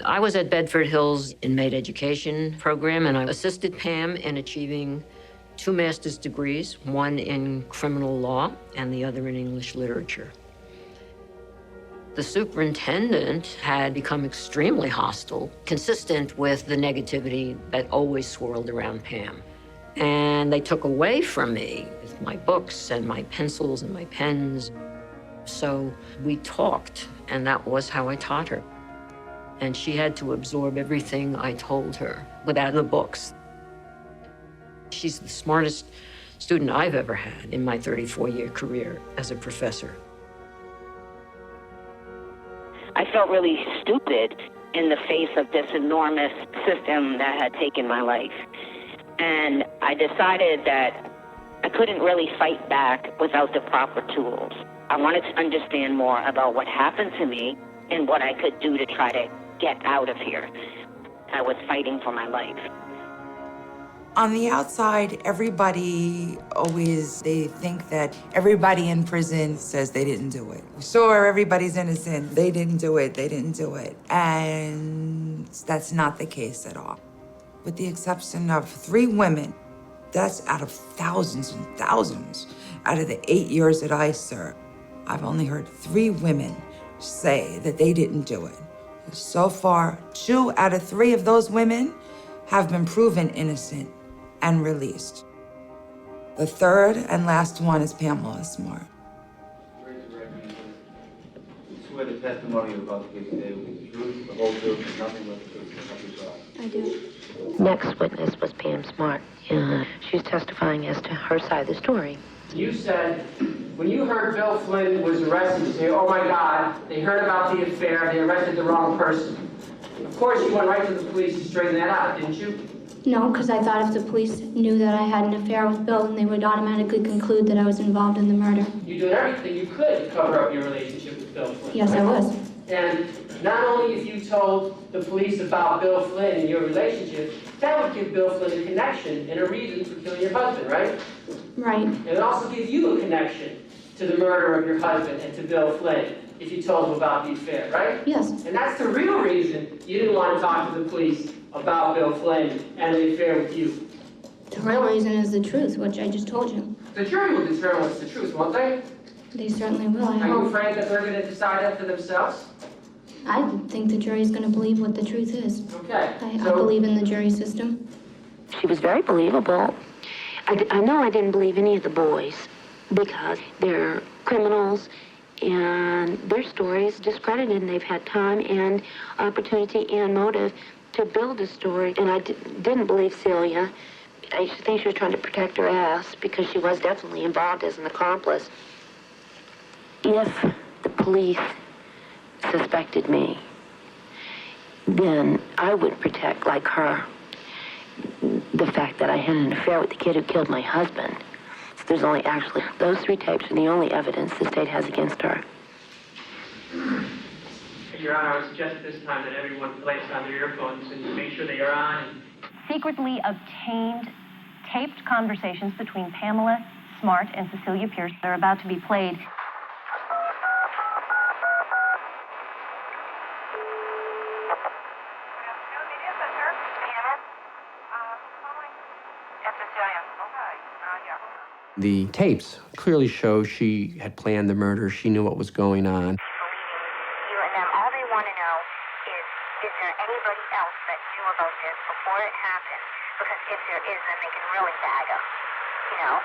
I was at Bedford Hills inmate education program, and I assisted Pam in achieving 2 master's degrees, one in criminal law and the other in English literature. The superintendent had become extremely hostile, consistent with the negativity that always swirled around Pam. And they took away from me my books and my pencils and my pens. So we talked, and that was how I taught her. And she had to absorb everything I told her without the books. She's the smartest student I've ever had in my 34-year career as a professor. I felt really stupid in the face of this enormous system that had taken my life. And I decided that I couldn't really fight back without the proper tools. I wanted to understand more about what happened to me and what I could do to try to get out of here. I was fighting for my life. On the outside, everybody they think that everybody in prison says they didn't do it. Sure, everybody's innocent. They didn't do it. And that's not the case at all. With the exception of 3 women, that's out of thousands and thousands. Out of the 8 years that I served, I've only heard 3 women say that they didn't do it. So far, 2 out of 3 of those women have been proven innocent and released. The 3rd and last one is Pamela Smart. Swear the testimony you're about to give today will be the truth, the whole truth, and nothing but the truth. I do. Next witness was Pam Smart. She's testifying as to her side of the story. You said, when you heard Bill Flynn was arrested, you say, oh my God, they heard about the affair, they arrested the wrong person. Of course, you went right to the police to straighten that out, didn't you? No, because I thought if the police knew that I had an affair with Bill, then they would automatically conclude that I was involved in the murder. You did everything you could to cover up your relationship with Bill Flynn. Yes, I was. And Not only if you told the police about Bill Flynn and your relationship, that would give Bill Flynn a connection and a reason for killing your husband, right? Right. It would also give you a connection to the murder of your husband and to Bill Flynn if you told him about the affair, right? Yes. And that's the real reason you didn't want to talk to the police about Bill Flynn and the affair with you. The real reason is the truth, which I just told you. The jury will determine what's the truth, won't they? They certainly will, I Are you hope. afraid that they're going to decide that for themselves? I think the jury's going to believe what the truth is. Okay. I believe in the jury system. She was very believable. I know I didn't believe any of the boys because they're criminals and their stories discredited, and they've had time and opportunity and motive to build a story. And I didn't believe Celia. I think she was trying to protect her ass because she was definitely involved as an accomplice. If the police suspected me, then I would protect, like her, the fact that I had an affair with the kid who killed my husband. There's only actually, those 3 tapes are the only evidence the state has against her. Your Honor, I would suggest at this time that everyone place on their earphones and make sure they are on. Secretly obtained taped conversations between Pamela Smart and Cecilia Pierce are about to be played. The tapes clearly show she had planned the murder. She knew what was going on. You and them, all they want to know is there anybody else that knew about this before it happened? Because if there is, then they can really bag them, you know?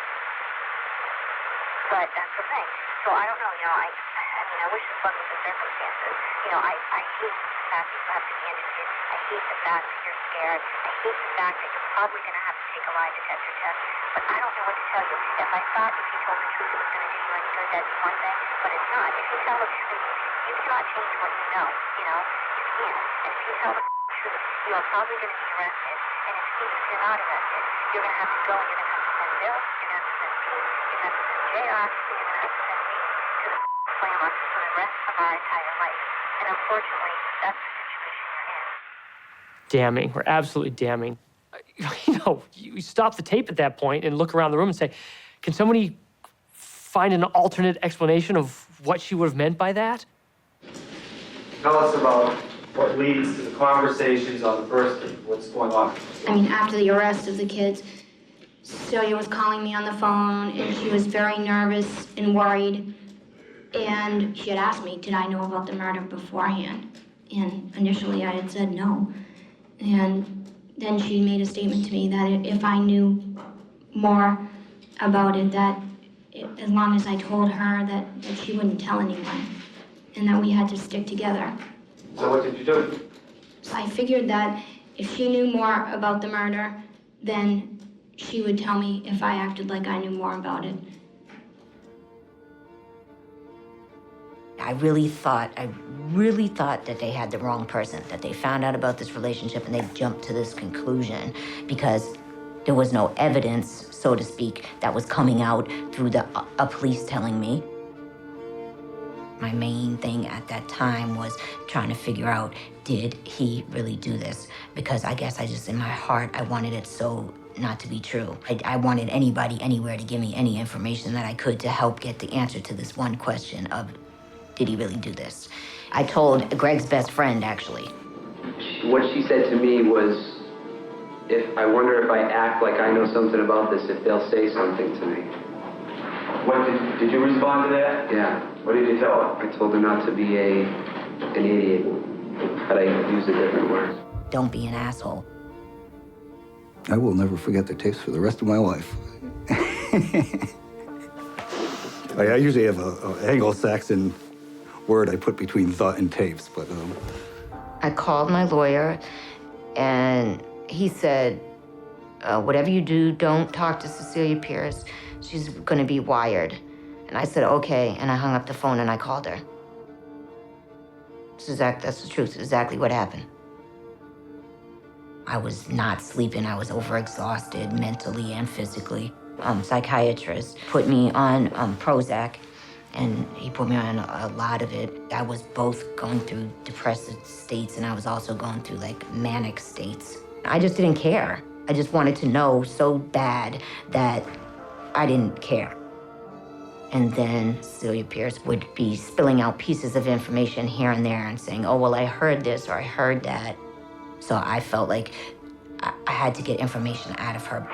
But that's the thing. So I don't know, you know, I mean, I wish this wasn't the circumstances. You know, I hate the fact that you have to be interviewed. I hate the fact that you're scared. I hate the fact that you're probably going to have to take a lie detector test. But I don't know what to tell you. If I thought if you told the truth it was going to do you any good, that'd be one thing. But it's not. If you tell the truth, you cannot change what you know. You know, you can't. And if you tell the truth, you are probably going to be arrested. And if you're not arrested, you're going to have to go and you're going to have to send Bill, you're going to have to send Pete, you're going to have to send JR, and you're going to have to send me to the slammer for the rest of our entire life. And unfortunately, that's the situation you're in. Damning, or absolutely damning. You know, you stop the tape at that point and look around the room and say, can somebody find an alternate explanation of what she would have meant by that? Tell us about what leads to the conversations on the first day. What's going on? I mean, after the arrest of the kids, Cecilia was calling me on the phone, and she was very nervous and worried. And she had asked me, did I know about the murder beforehand? And initially I had said no. And then she made a statement to me that if I knew more about it, that as long as I told her that she wouldn't tell anyone, and that we had to stick together. So what did you do? So I figured that if she knew more about the murder, then she would tell me if I acted like I knew more about it. I really thought that they had the wrong person, that they found out about this relationship and they jumped to this conclusion because there was no evidence, so to speak, that was coming out through a police telling me. My main thing at that time was trying to figure out, did he really do this? Because I guess I just, in my heart, I wanted it so not to be true. I wanted anybody, anywhere to give me any information that I could to help get the answer to this one question of, did he really do this? I told Greg's best friend, actually. What she said to me was, I wonder if I act like I know something about this, if they'll say something to me. What did you respond to that? Yeah. What did you tell her? I told her not to be an idiot, but I used a different word. Don't be an asshole. I will never forget the tapes for the rest of my life. I usually have an Anglo-Saxon word I put between thought and tapes, but... I called my lawyer, and he said, whatever you do, don't talk to Cecilia Pierce. She's going to be wired. And I said, okay, and I hung up the phone and I called her. That's the truth, exactly what happened. I was not sleeping, I was overexhausted mentally and physically. Psychiatrist put me on Prozac, and he put me on a lot of it. I was both going through depressive states, and I was also going through like manic states. I just didn't care. I just wanted to know so bad that I didn't care. And then Cecilia Pierce would be spilling out pieces of information here and there and saying, oh, well, I heard this or I heard that. So I felt like I had to get information out of her.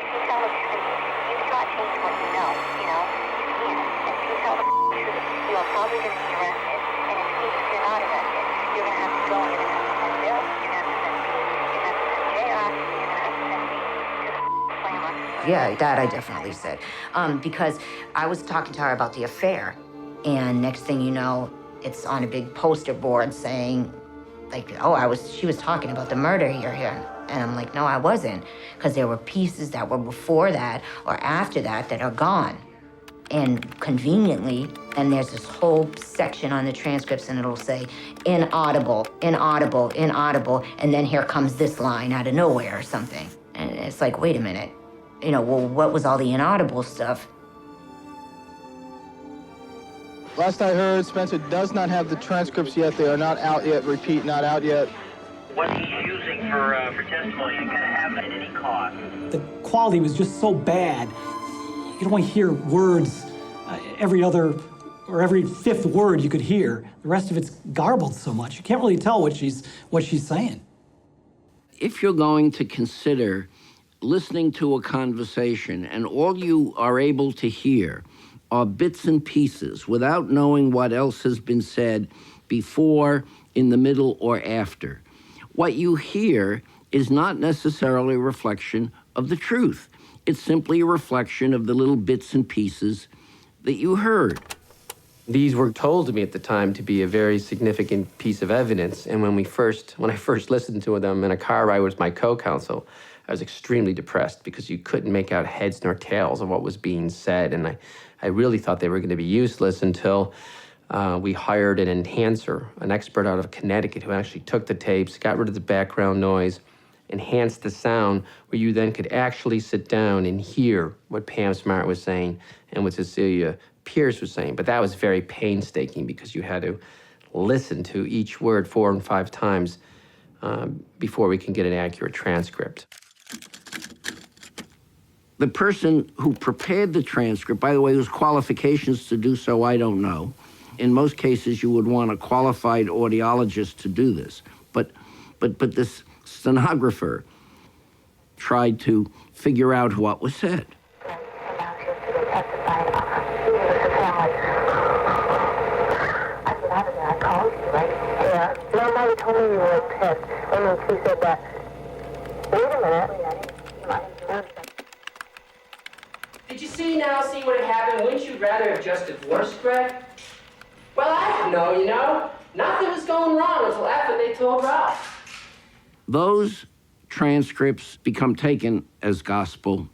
Yeah, that I definitely said. Because I was talking to her about the affair, and next thing you know, it's on a big poster board saying, like, oh, she was talking about the murder here. And I'm like, no, I wasn't, because there were pieces that were before that or after that are gone. And conveniently, then there's this whole section on the transcripts, and it'll say inaudible, inaudible, inaudible, and then here comes this line out of nowhere or something. And it's like, wait a minute. Well, what was all the inaudible stuff? Last I heard, Spencer does not have the transcripts yet. They are not out yet. Repeat, not out yet. What he's using for testimony, you gotta have at any cost. The quality was just so bad. You could only hear words every other or every fifth word you could hear. The rest of it's garbled so much. You can't really tell what she's saying. If you're going to consider listening to a conversation and all you are able to hear are bits and pieces without knowing what else has been said before, in the middle, or after, what you hear is not necessarily a reflection of the truth. It's simply a reflection of the little bits and pieces that you heard. These were told to me at the time to be a very significant piece of evidence, and when I first listened to them in a car ride with my co-counsel, I was extremely depressed because you couldn't make out heads nor tails of what was being said, and I really thought they were going to be useless until we hired an enhancer, an expert out of Connecticut who actually took the tapes, got rid of the background noise, enhanced the sound, where you then could actually sit down and hear what Pam Smart was saying and what Cecilia Pierce was saying. But that was very painstaking because you had to listen to each word 4 and 5 times before we can get an accurate transcript. The person who prepared the transcript, by the way, whose qualifications to do so, I don't know. In most cases, you would want a qualified audiologist to do this. But this stenographer tried to figure out what was said. Nobody told me you were pissed. And then she said that. Wait a minute. Did you see what had happened? Wouldn't you rather have just divorced Greg? Well, I don't know, Nothing was going wrong until after they told Ralph. Those transcripts become taken as gospel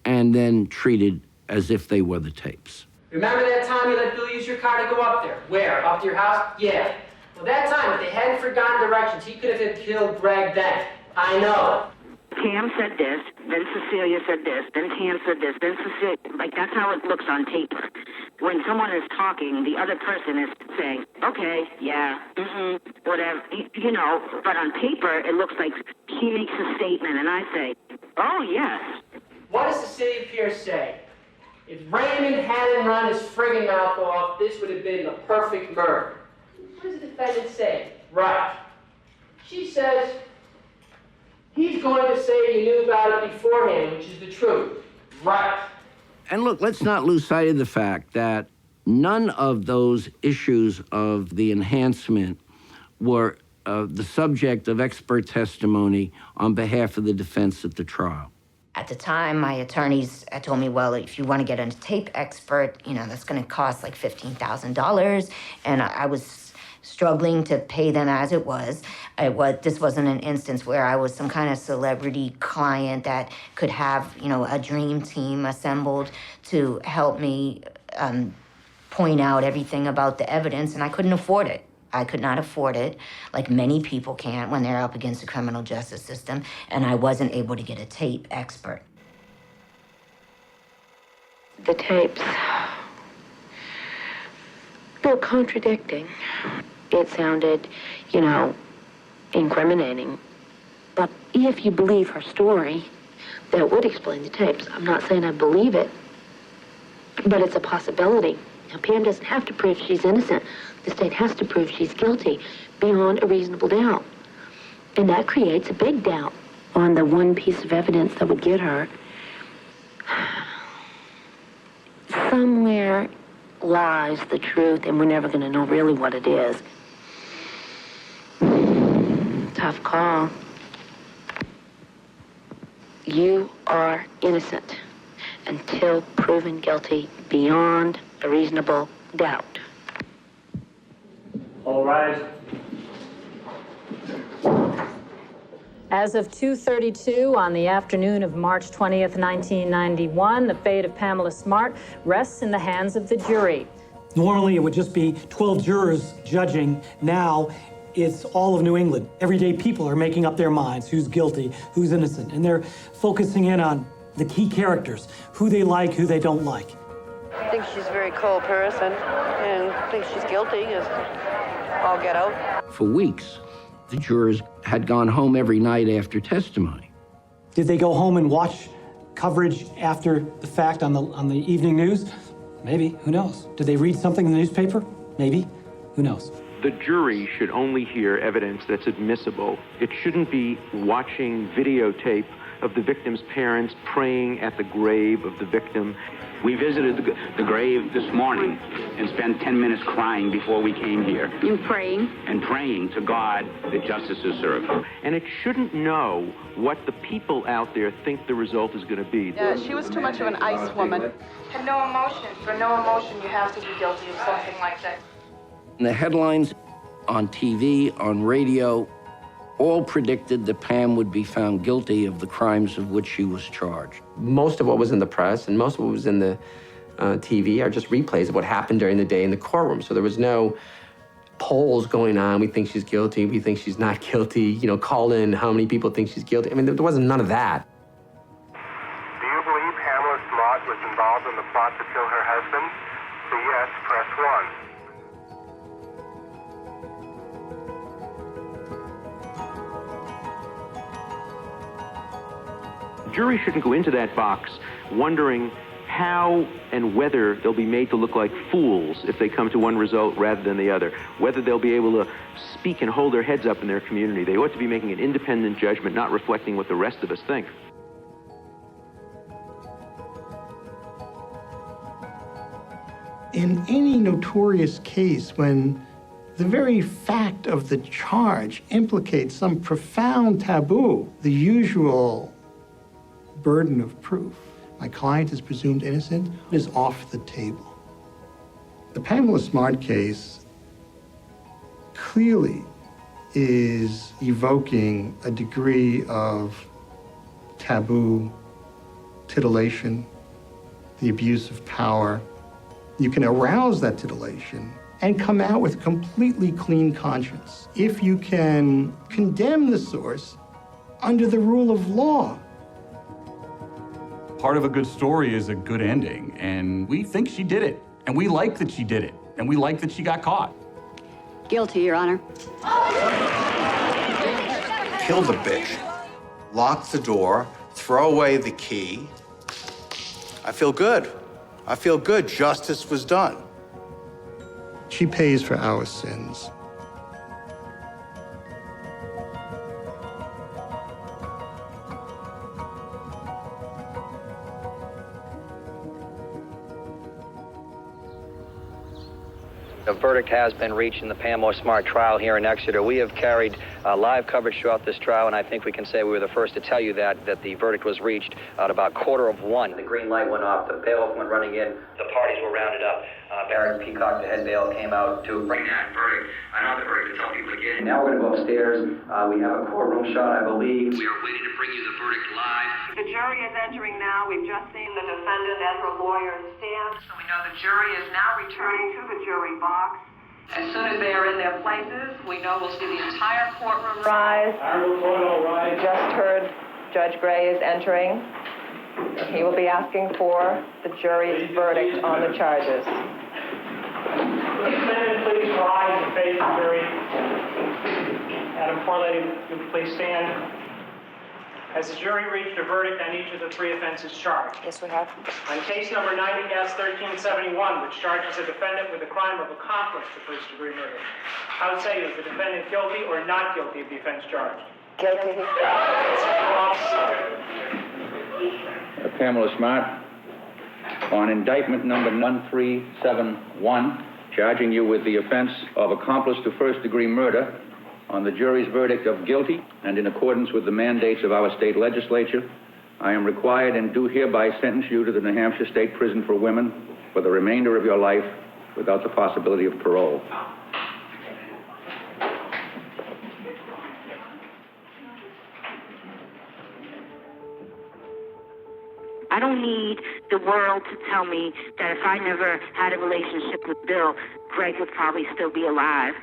and then treated as if they were the tapes. Remember that time you let Bill use your car to go up there? Where? Up to your house? Yeah. Well, that time, if they hadn't forgotten directions, he could have killed Greg then. I know. Pam said this, then Cecilia said this, then Pam said this, then Cecilia, like that's how it looks on tape. When someone is talking, the other person is saying, okay, yeah, whatever, but on paper, it looks like he makes a statement and I say, oh, yes. What does Cecilia Pierce say? If Raymond hadn't run his friggin' mouth off, this would have been the perfect murder. What does the defendant say? Right. She says, he's going to say you knew about it beforehand, which is the truth. Right. And look, let's not lose sight of the fact that none of those issues of the enhancement were the subject of expert testimony on behalf of the defense at the trial. At the time, my attorneys had told me, well, if you want to get a tape expert, that's going to cost like $15,000. And I was struggling to pay them as it was. This wasn't an instance where I was some kind of celebrity client that could have, a dream team assembled to help me point out everything about the evidence, and I couldn't afford it. I could not afford it, like many people can't when they're up against the criminal justice system, and I wasn't able to get a tape expert. The tapes. They're contradicting. It sounded, you know, incriminating. But if you believe her story, that would explain the tapes. I'm not saying I believe it, but it's a possibility. Now, Pam doesn't have to prove she's innocent. The state has to prove she's guilty beyond a reasonable doubt. And that creates a big doubt on the one piece of evidence that would get her. Somewhere lies the truth, and we're never going to know really what it is. Tough call. You are innocent until proven guilty beyond a reasonable doubt. All rise. As of 2:32 on the afternoon of March 20th, 1991, the fate of Pamela Smart rests in the hands of the jury. Normally, it would just be 12 jurors judging. Now, it's all of New England. Everyday people are making up their minds, who's guilty, who's innocent, and they're focusing in on the key characters, who they like, who they don't like. I think she's a very cold person, and I think she's guilty as all get out. For weeks, the jurors had gone home every night after testimony. Did they go home and watch coverage after the fact on the evening news? Maybe, who knows? Did they read something in the newspaper? Maybe, who knows? The jury should only hear evidence that's admissible. It shouldn't be watching videotape of the victim's parents praying at the grave of the victim. We visited the grave this morning and spent 10 minutes crying before we came here. You praying? And praying to God that justice is served. And it shouldn't know what the people out there think the result is going to be. Yeah, she was too much of an ice woman. Had no emotion. For no emotion, you have to be guilty of something like that. And the headlines on TV, on radio, all predicted that Pam would be found guilty of the crimes of which she was charged. Most of what was in the press and most of what was in the TV are just replays of what happened during the day in the courtroom. So there was no polls going on. We think she's guilty. We think she's not guilty. You know, call in how many people think she's guilty. I mean, there wasn't none of that. Do you believe Pamela Smart was involved in the plot to kill her husband? For yes, press 1. Jury shouldn't go into that box wondering how and whether they'll be made to look like fools if they come to one result rather than the other, whether they'll be able to speak and hold their heads up in their community. They ought to be making an independent judgment, not reflecting what the rest of us think. In any notorious case, when the very fact of the charge implicates some profound taboo, the usual burden of proof, my client is presumed innocent, is off the table. The Pamela Smart case clearly is evoking a degree of taboo, titillation, the abuse of power. You can arouse that titillation and come out with a completely clean conscience if you can condemn the source under the rule of law. Part of a good story is a good ending, and we think she did it, and we like that she did it, and we like that she got caught. Guilty, Your Honor. Kill the bitch, lock the door, throw away the key. I feel good. I feel good. Justice was done. She pays for our sins. The verdict has been reached in the Pamela Smart trial here in Exeter. We have carried live coverage throughout this trial, and I think we can say we were the first to tell you that the verdict was reached at about 1:15. The green light went off, the bailiff went running in, the parties were rounded up. Barrett Peacock, the head bailiff, came out to bring that verdict. I don't have the verdict to tell people to get in. Now we're going to go upstairs. We have a courtroom shot, I believe. We are waiting to bring you the verdict live. The jury is entering now. We've just seen the defendant and her lawyer stand. So we know the jury is now returning to the jury box. As soon as they are in their places, we know we'll see the entire courtroom rise. We just heard Judge Gray is entering. He will be asking for the jury's verdict on the charges. rise and face the jury. Madam Poor Lady, you please stand. Has the jury reached a verdict on each of the three offenses charged? Yes, we have. On case number 90-1371, which charges the defendant with the crime of accomplice to first-degree murder, how say you, is the defendant guilty or not guilty of the offense charged? Guilty. Pamela Smart, on indictment number 1371, charging you with the offense of accomplice to first-degree murder, on the jury's verdict of guilty, and in accordance with the mandates of our state legislature, I am required and do hereby sentence you to the New Hampshire State Prison for Women for the remainder of your life without the possibility of parole. I don't need the world to tell me that if I never had a relationship with Bill, Greg would probably still be alive.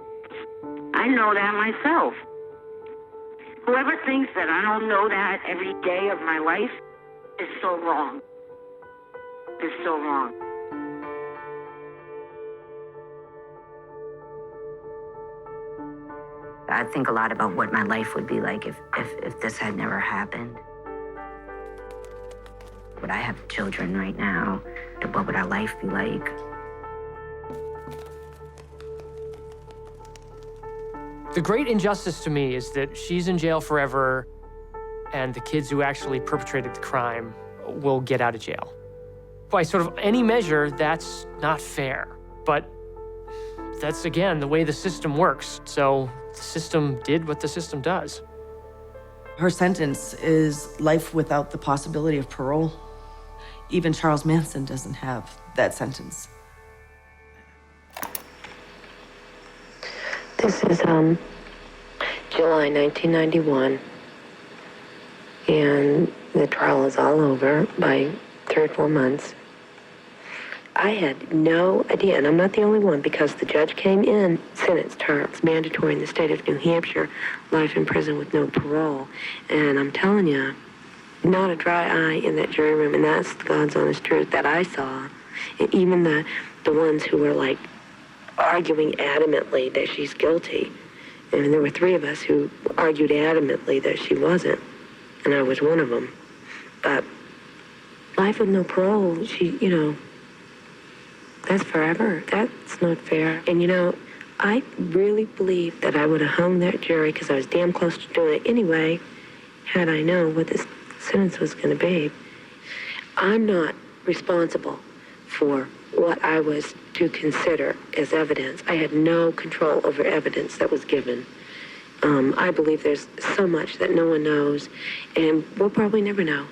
I know that myself. Whoever thinks that I don't know that every day of my life is so wrong. Is so wrong. I think a lot about what my life would be like if this had never happened. Would I have children right now? What would our life be like? The great injustice to me is that she's in jail forever, and the kids who actually perpetrated the crime will get out of jail. By sort of any measure, that's not fair. But that's, again, the way the system works. So the system did what the system does. Her sentence is life without the possibility of parole. Even Charles Manson doesn't have that sentence. This is July 1991, and the trial is all over by 3 or 4 months. I had no idea, and I'm not the only one, because the judge came in, sentenced her. It's mandatory in the state of New Hampshire, life in prison with no parole. And I'm telling you, not a dry eye in that jury room, and that's God's honest truth that I saw. And even the ones who were like arguing adamantly that she's guilty. And there were 3 of us who argued adamantly that she wasn't, and I was one of them. But life with no parole, that's forever. That's not fair. And I really believe that I would have hung that jury, because I was damn close to doing it anyway, had I known what this sentence was going to be. I'm not responsible for what I was to consider as evidence. I had no control over evidence that was given. I believe there's so much that no one knows, and we'll probably never know.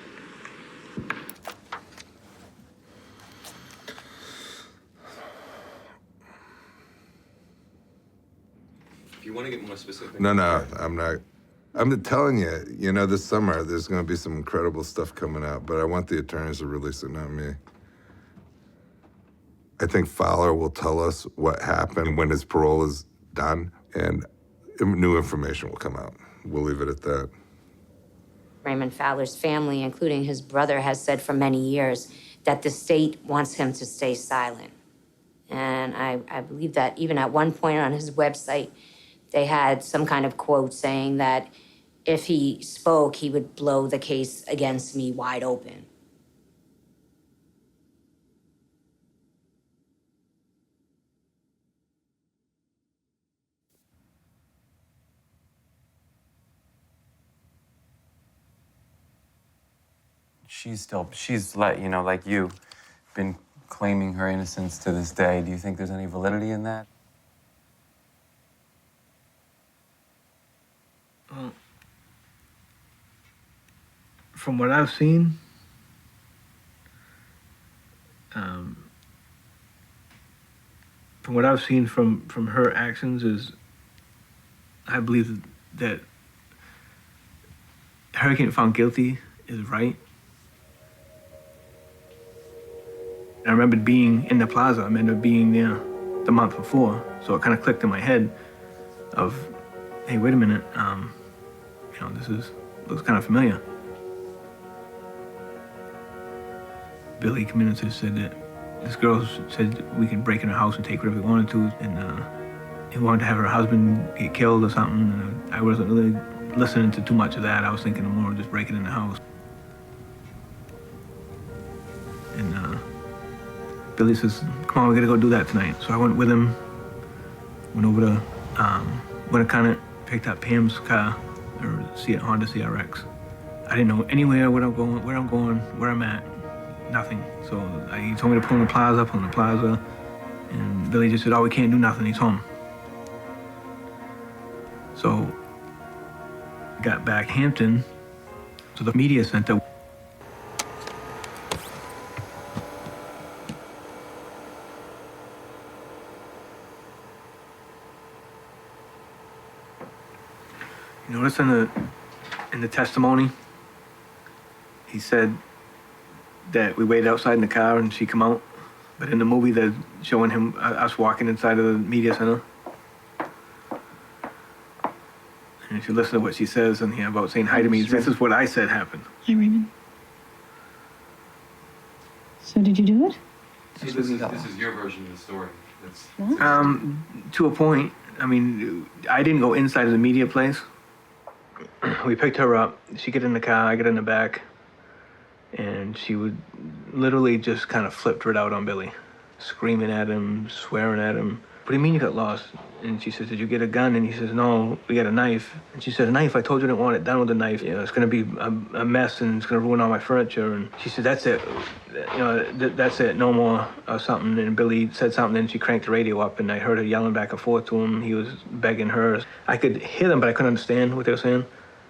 If you want to get more specific. No, I'm not. I'm telling you, this summer there's going to be some incredible stuff coming out, but I want the attorneys to release it, not me. I think Fowler will tell us what happened when his parole is done, and new information will come out. We'll leave it at that. Raymond Fowler's family, including his brother, has said for many years that the state wants him to stay silent. And I believe that even at one point on his website, they had some kind of quote saying that if he spoke, he would blow the case against me wide open. She's like you, been claiming her innocence to this day. Do you think there's any validity in that? From what I've seen, from her actions is, I believe that her getting found guilty is right. I remember being in the plaza. I remember being there the month before, so it kind of clicked in my head of, hey, wait a minute, this looks kind of familiar. Billy came in and said that this girl said we could break in her house and take whatever we wanted to, and he wanted to have her husband get killed or something. And I wasn't really listening to too much of that. I was thinking more of just breaking in the house. And Billy says, come on, we gotta go do that tonight. So I went with him, went over to, went kind of picked up Pam's car, or Honda CRX. I didn't know anywhere where I'm going, where I'm at, nothing. So he told me to pull in the plaza, and Billy just said, oh, we can't do nothing, he's home. So I got back Hampton to the media center. You notice in the testimony, he said that we waited outside in the car and she come out. But in the movie, they're showing him, us walking inside of the media center. And if you listen to what she says in here about saying hi to me, this is what I said happened. Hi, Raymond. So did you do it? This is your version of the story. To a point. I mean, I didn't go inside of the media place. We picked her up. She get in the car, I get in the back. And she would literally just kind of flipped right out on Billy, screaming at him, swearing at him. What do you mean you got lost? And she says, did you get a gun? And he says, no, we got a knife. And she said, a knife? I told you I didn't want it done with a knife. You know, it's going to be a mess and it's going to ruin all my furniture. And she said, that's it. You know, that's it, no more or something. And Billy said something and she cranked the radio up and I heard her yelling back and forth to him. He was begging her. I could hear them, but I couldn't understand what they were saying.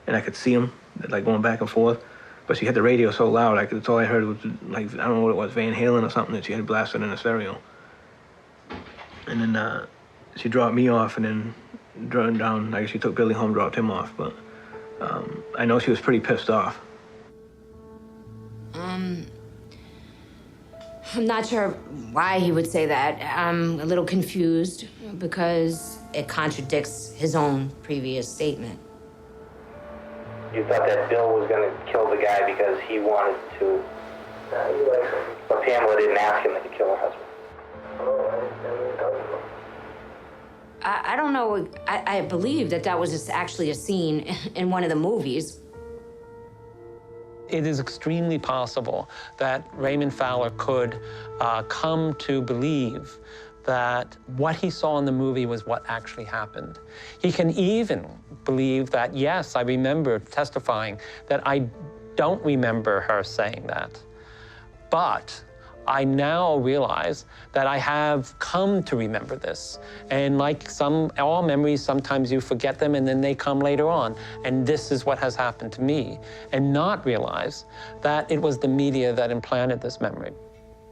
And I could see them, like, going back and forth. But she had the radio so loud, that's all I heard was, like, I don't know what it was, Van Halen or something that she had blasted in a stereo. And then she dropped me off and then drove down. I guess she took Billy home, dropped him off. But I know she was pretty pissed off. I'm not sure why he would say that. I'm a little confused because it contradicts his own previous statement. You thought that Bill was going to kill the guy because he wanted to. But Pamela didn't ask him to kill her husband. I don't know. I believe that was just actually a scene in one of the movies. It is extremely possible that Raymond Fowler could come to believe that what he saw in the movie was what actually happened. He can even believe that, yes, I remember testifying that I don't remember her saying that. But I now realize that I have come to remember this. And like all memories, sometimes you forget them and then they come later on. And this is what has happened to me. And not realize that it was the media that implanted this memory.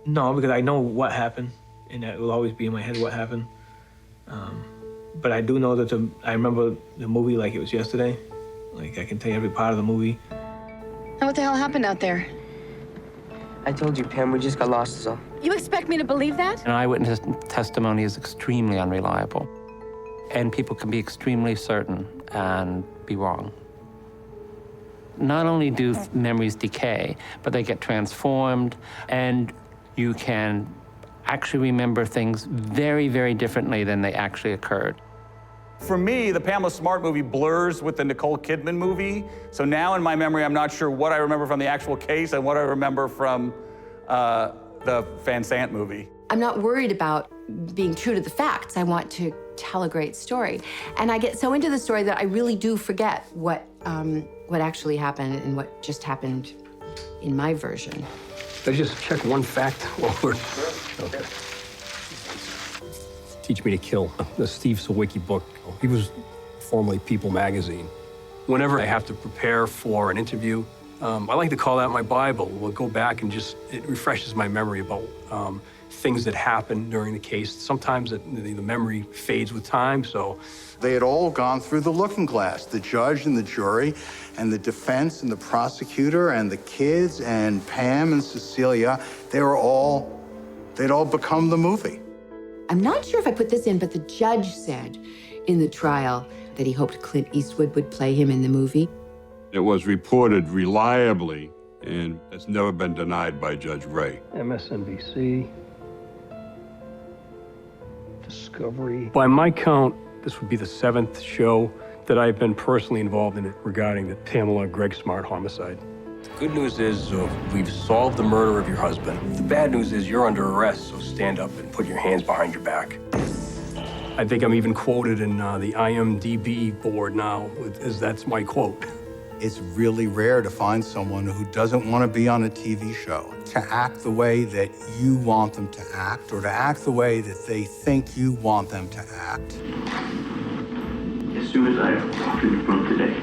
No, because I know what happened. And it will always be in my head what happened. But I do know that I remember the movie like it was yesterday. Like, I can tell you every part of the movie. And what the hell happened out there? I told you, Pam, we just got lost, so. You expect me to believe that? An eyewitness testimony is extremely unreliable. And people can be extremely certain and be wrong. Not only do memories decay, but they get transformed, and you can actually remember things very, very differently than they actually occurred. For me, the Pamela Smart movie blurs with the Nicole Kidman movie. So now in my memory, I'm not sure what I remember from the actual case and what I remember from the Van Sant movie. I'm not worried about being true to the facts. I want to tell a great story. And I get so into the story that I really do forget what actually happened and what just happened in my version. Did I just check one fact over? Okay. Teach Me to Kill, the Steve Sawicki book. He was formerly People magazine. Whenever I have to prepare for an interview, I like to call that my Bible. We'll go back and it refreshes my memory about things that happened during the case. Sometimes the memory fades with time, so. They had all gone through the looking glass, the judge and the jury, and the defense and the prosecutor and the kids and Pam and Cecilia. They'd all become the movie. I'm not sure if I put this in, but the judge said in the trial that he hoped Clint Eastwood would play him in the movie. It was reported reliably, and it's never been denied by Judge Ray. MSNBC, Discovery. By my count, this would be the 7th show that I've been personally involved in it regarding the Pamela Greg Smart homicide. The good news is we've solved the murder of your husband. The bad news is you're under arrest, so stand up and put your hands behind your back. I think I'm even quoted in the IMDb board now, as that's my quote. It's really rare to find someone who doesn't want to be on a TV show, to act the way that you want them to act, or to act the way that they think you want them to act. As soon as I walked in the room today,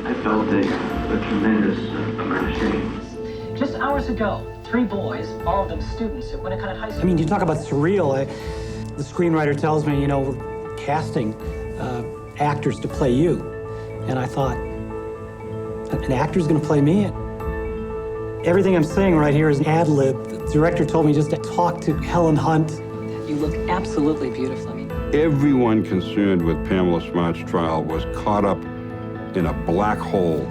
I felt a tremendous understanding. Just hours ago, 3 boys, all of them students at Winnicott High School. I mean, you talk about surreal. The screenwriter tells me, you know, we're casting actors to play you. And I thought, an actor's gonna play me? Everything I'm saying right here is an ad lib. The director told me just to talk to Helen Hunt. You look absolutely beautiful. I mean, Everyone concerned with Pamela Smart's trial was caught up in a black hole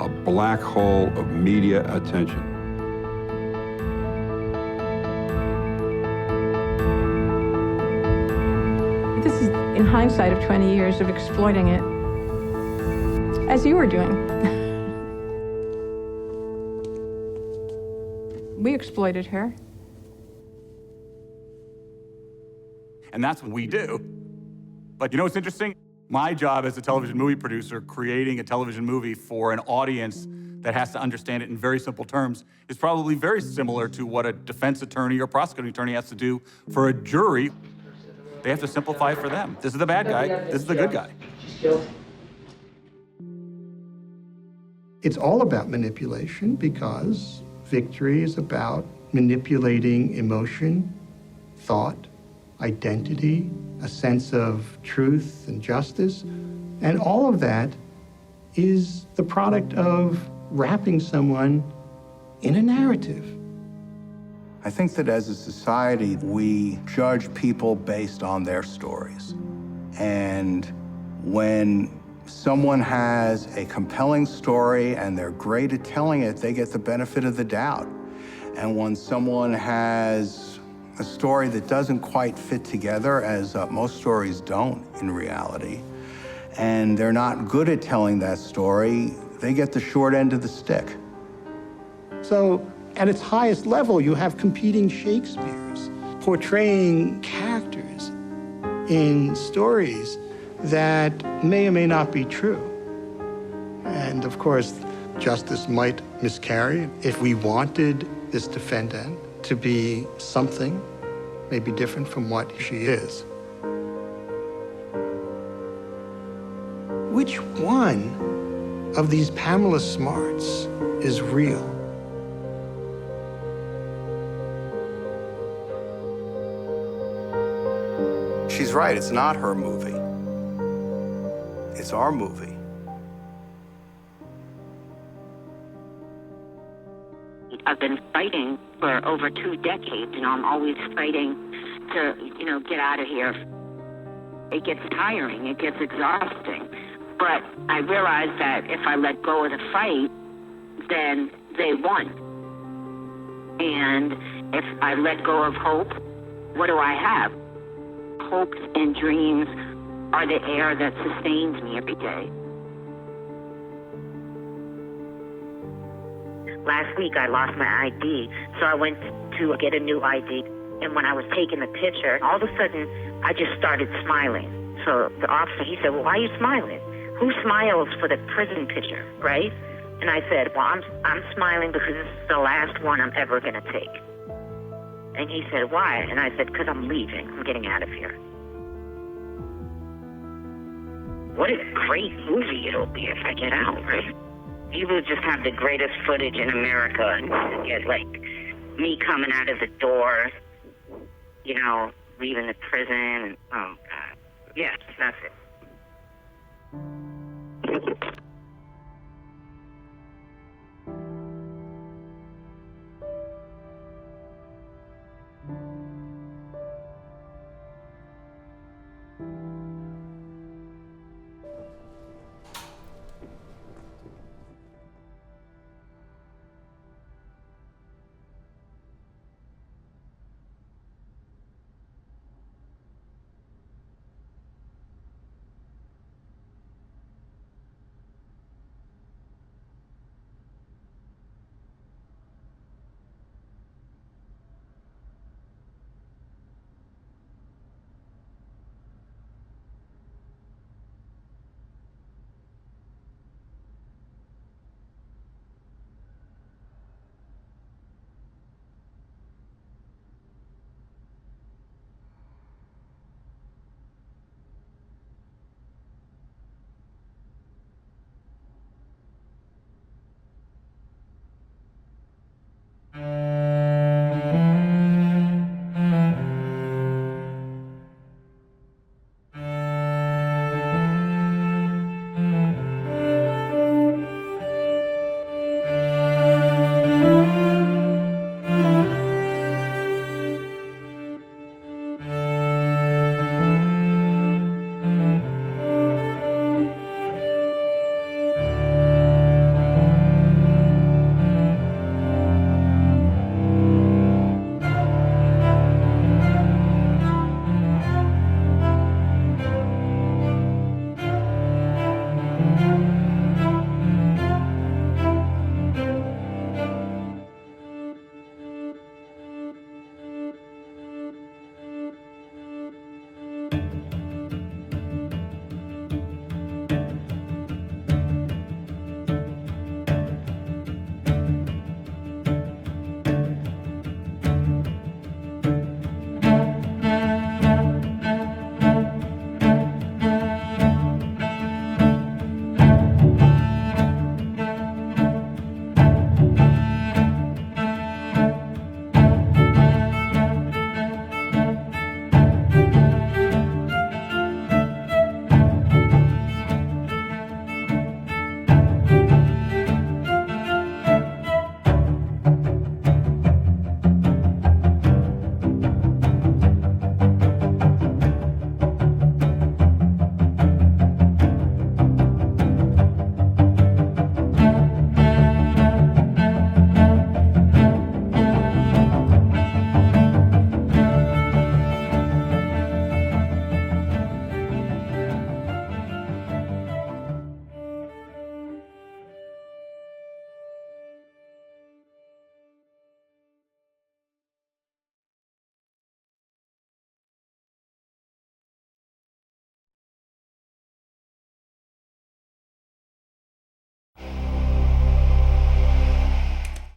of media attention. This is in hindsight of 20 years of exploiting it, as you were doing. We exploited her. And that's what we do. But you know what's interesting? My job as a television movie producer, creating a television movie for an audience that has to understand it in very simple terms, is probably very similar to what a defense attorney or prosecuting attorney has to do for a jury. They have to simplify it for them. This is the bad guy, this is the good guy. It's all about manipulation because victory is about manipulating emotion, thought, identity, a sense of truth and justice. And all of that is the product of wrapping someone in a narrative. I think that as a society, we judge people based on their stories. And when someone has a compelling story and they're great at telling it, they get the benefit of the doubt. And when someone has a story that doesn't quite fit together, as most stories don't in reality, and they're not good at telling that story, they get the short end of the stick. So at its highest level, you have competing Shakespeares portraying characters in stories that may or may not be true. And of course, justice might miscarry. If we wanted this defendant to be something maybe different from what she is. Which one of these Pamela Smarts is real? She's right, it's not her movie. It's our movie. I've been fighting for over 2 decades. You know, I'm always fighting to, get out of here. It gets tiring, it gets exhausting. But I realized that if I let go of the fight, then they won. And if I let go of hope, what do I have? Hopes and dreams are the air that sustains me every day. Last week, I lost my ID, so I went to get a new ID. And when I was taking the picture, all of a sudden, I just started smiling. So the officer, he said, well, why are you smiling? Who smiles for the prison picture, right? And I said, well, I'm smiling because this is the last one I'm ever going to take. And he said, why? And I said, because I'm leaving. I'm getting out of here. What a great movie it'll be if I get out, right? You will just have the greatest footage in America and get, like, me coming out of the door, leaving the prison. Oh, God. Yes, that's it.